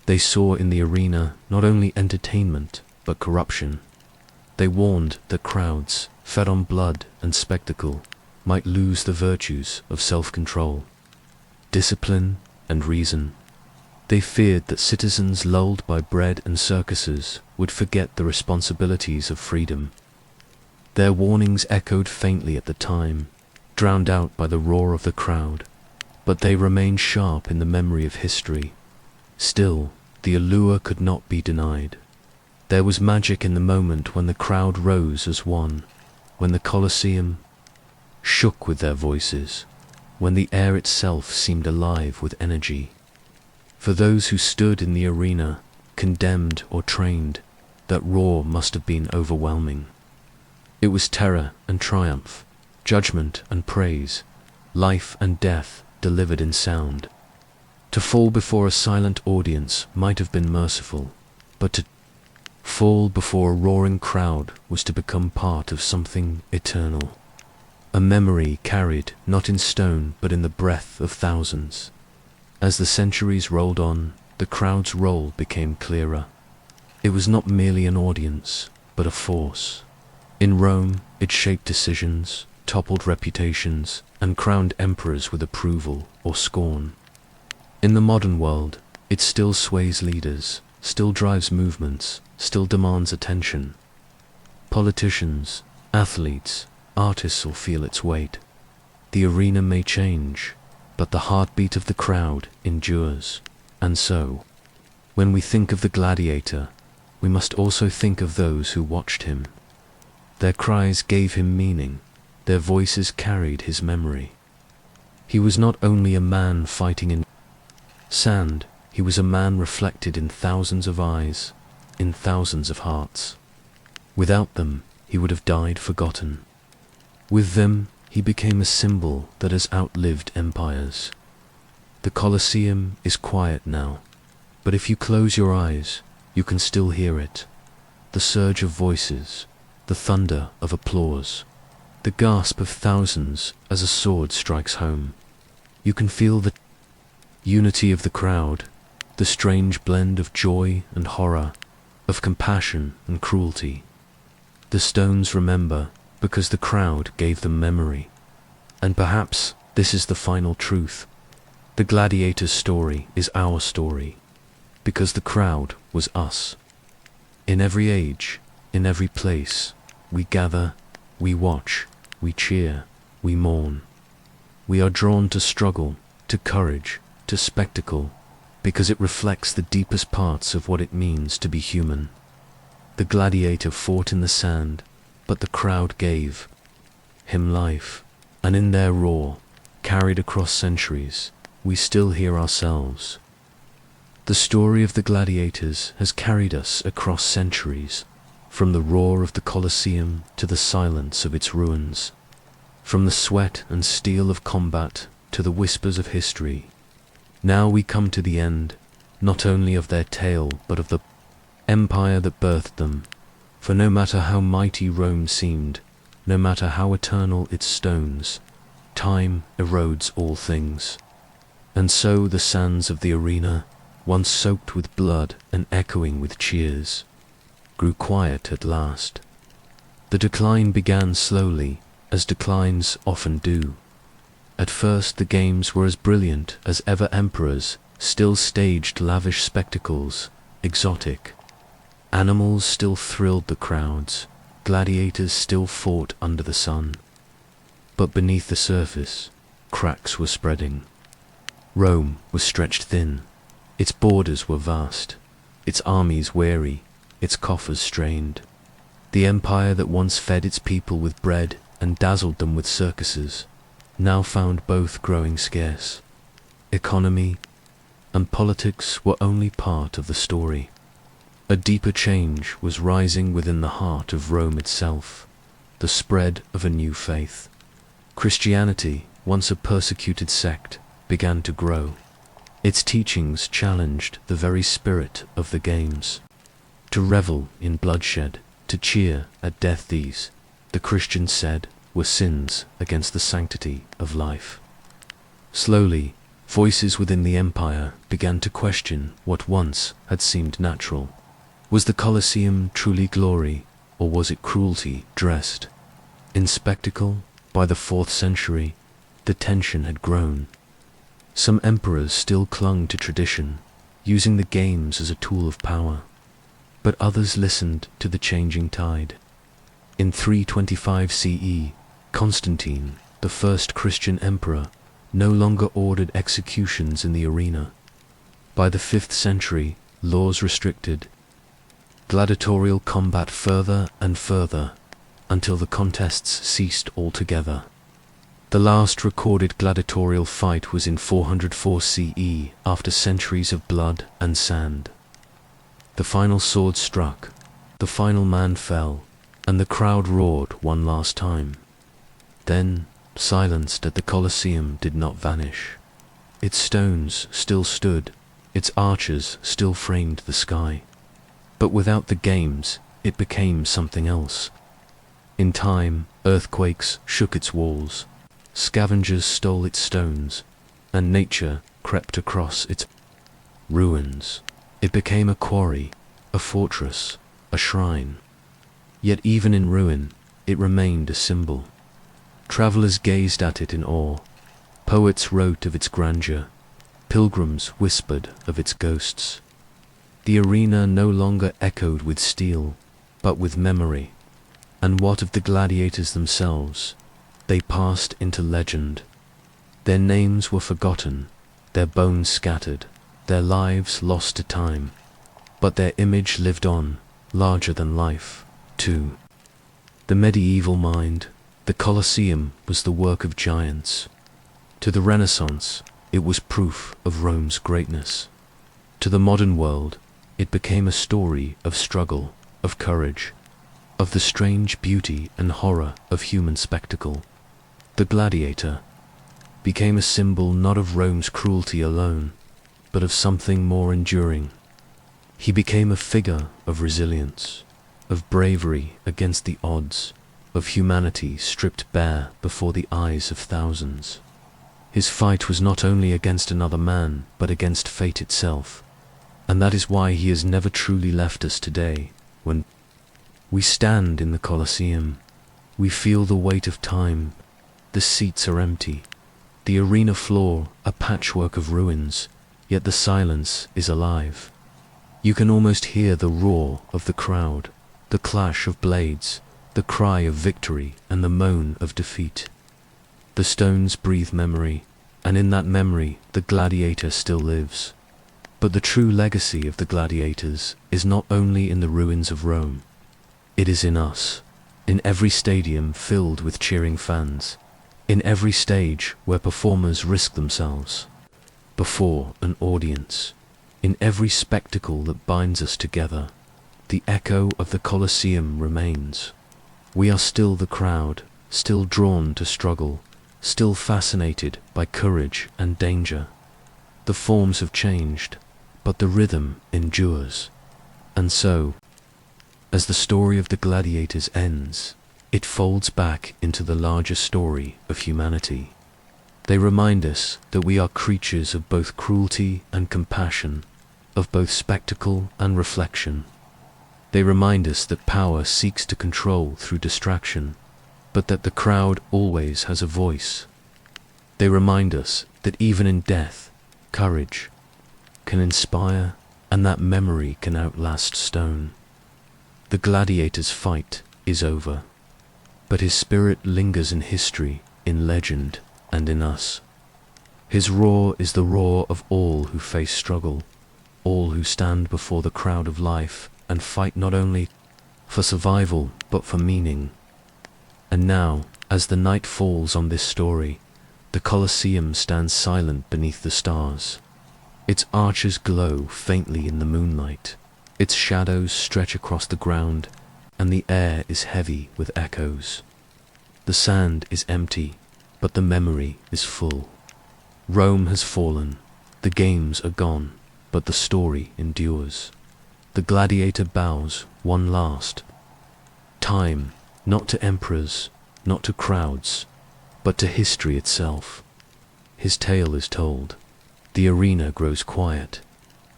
They saw in the arena not only entertainment, but corruption. They warned that crowds, fed on blood and spectacle, might lose the virtues of self-control, discipline, and reason. They feared that citizens lulled by bread and circuses would forget the responsibilities of freedom. Their warnings echoed faintly at the time, drowned out by the roar of the crowd, but they remained sharp in the memory of history. Still, the allure could not be denied. There was magic in the moment when the crowd rose as one, when the Colosseum shook with their voices, when the air itself seemed alive with energy. For those who stood in the arena, condemned or trained, that roar must have been overwhelming. It was terror and triumph, judgment and praise, life and death delivered in sound. To fall before a silent audience might have been merciful, but to fall before a roaring crowd was to become part of something eternal. A memory carried not in stone but in the breath of thousands. As the centuries rolled on, the crowd's role became clearer. It was not merely an audience, but a force. In Rome, it shaped decisions, toppled reputations, and crowned emperors with approval or scorn. In the modern world, it still sways leaders, still drives movements, still demands attention. Politicians, athletes, artists will feel its weight. The arena may change, but the heartbeat of the crowd endures. And so, when we think of the gladiator, we must also think of those who watched him. Their cries gave him meaning, their voices carried his memory. He was not only a man fighting in sand, he was a man reflected in thousands of eyes, in thousands of hearts. Without them, he would have died forgotten. With them, he became a symbol that has outlived empires. The Colosseum is quiet now, but if you close your eyes, you can still hear it. The surge of voices, the thunder of applause, the gasp of thousands as a sword strikes home. You can feel the unity of the crowd, the strange blend of joy and horror, of compassion and cruelty. The stones remember because the crowd gave them memory. And perhaps this is the final truth. The gladiator's story is our story, because the crowd was us. In every age, in every place, we gather, we watch, we cheer, we mourn. We are drawn to struggle, to courage, to spectacle, because it reflects the deepest parts of what it means to be human. The gladiator fought in the sand, but the crowd gave him life, and in their roar, carried across centuries, we still hear ourselves. The story of the gladiators has carried us across centuries, from the roar of the Colosseum to the silence of its ruins, from the sweat and steel of combat to the whispers of history. Now we come to the end, not only of their tale, but of the empire that birthed them. For no matter how mighty Rome seemed, no matter how eternal its stones, Time erodes all things. And so the sands of the arena, once soaked with blood and echoing with cheers, grew quiet at last. The decline began slowly, as declines often do. At first the games were as brilliant as ever emperors still staged lavish spectacles, exotic. Animals still thrilled the crowds, gladiators still fought under the sun. But beneath the surface, cracks were spreading. Rome was stretched thin, its borders were vast, its armies weary, its coffers strained. The empire that once fed its people with bread and dazzled them with circuses, now found both growing scarce. Economy and politics were only part of the story. A deeper change was rising within the heart of Rome itself, the spread of a new faith. Christianity, once a persecuted sect, began to grow. Its teachings challenged the very spirit of the games. To revel in bloodshed, to cheer at death, these, the Christians said, were sins against the sanctity of life. Slowly, voices within the empire began to question what once had seemed natural. Was the Colosseum truly glory, or was it cruelty dressed in spectacle? By the 4th century, the tension had grown. Some emperors still clung to tradition, using the games as a tool of power, but others listened to the changing tide. In 325 CE, Constantine, the first Christian emperor, no longer ordered executions in the arena. By the 5th century, laws restricted gladiatorial combat further and further, until the contests ceased altogether. The last recorded gladiatorial fight was in 404 CE, after centuries of blood and sand. The final sword struck, the final man fell, and the crowd roared one last time. Then, silenced at the Colosseum did not vanish. Its stones still stood, its arches still framed the sky. But without the games, it became something else. In time, earthquakes shook its walls, scavengers stole its stones, and nature crept across its ruins. It became a quarry, a fortress, a shrine. Yet even in ruin, it remained a symbol. Travelers gazed at it in awe. Poets wrote of its grandeur. Pilgrims whispered of its ghosts. The arena no longer echoed with steel, but with memory. And what of the gladiators themselves? They passed into legend. Their names were forgotten, their bones scattered, their lives lost to time. But their image lived on, larger than life, too. The medieval mind, the Colosseum was the work of giants. To the Renaissance, it was proof of Rome's greatness. To the modern world, it became a story of struggle, of courage, of the strange beauty and horror of human spectacle. The gladiator became a symbol not of Rome's cruelty alone, but of something more enduring. He became a figure of resilience, of bravery against the odds, of humanity stripped bare before the eyes of thousands. His fight was not only against another man, but against fate itself. And that is why he has never truly left us today. When we stand in the Colosseum, we feel the weight of time. The seats are empty, the arena floor a patchwork of ruins, yet the silence is alive. You can almost hear the roar of the crowd, the clash of blades, the cry of victory and the moan of defeat. The stones breathe memory, and in that memory the gladiator still lives. But the true legacy of the gladiators is not only in the ruins of Rome. It is in us, in every stadium filled with cheering fans, in every stage where performers risk themselves before an audience, in every spectacle that binds us together. The echo of the Colosseum remains. We are still the crowd, still drawn to struggle, still fascinated by courage and danger. The forms have changed, but the rhythm endures. And so, as the story of the gladiators ends, it folds back into the larger story of humanity. They remind us that we are creatures of both cruelty and compassion, of both spectacle and reflection. They remind us that power seeks to control through distraction, but that the crowd always has a voice. They remind us that even in death, courage can inspire, and that memory can outlast stone. The gladiator's fight is over, but his spirit lingers in history, in legend, and in us. His roar is the roar of all who face struggle, all who stand before the crowd of life and fight not only for survival but for meaning. And now, as the night falls on this story, the Colosseum stands silent beneath the stars. Its arches glow faintly in the moonlight, its shadows stretch across the ground, and the air is heavy with echoes. The sand is empty, but the memory is full. Rome has fallen, the games are gone, but the story endures. The gladiator bows one last time, not to emperors, not to crowds, but to history itself. His tale is told. The arena grows quiet,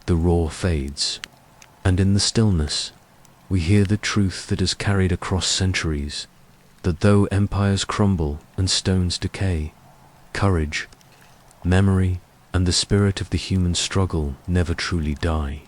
the roar fades, and in the stillness, we hear the truth that has carried across centuries, that though empires crumble and stones decay, courage, memory, and the spirit of the human struggle never truly die.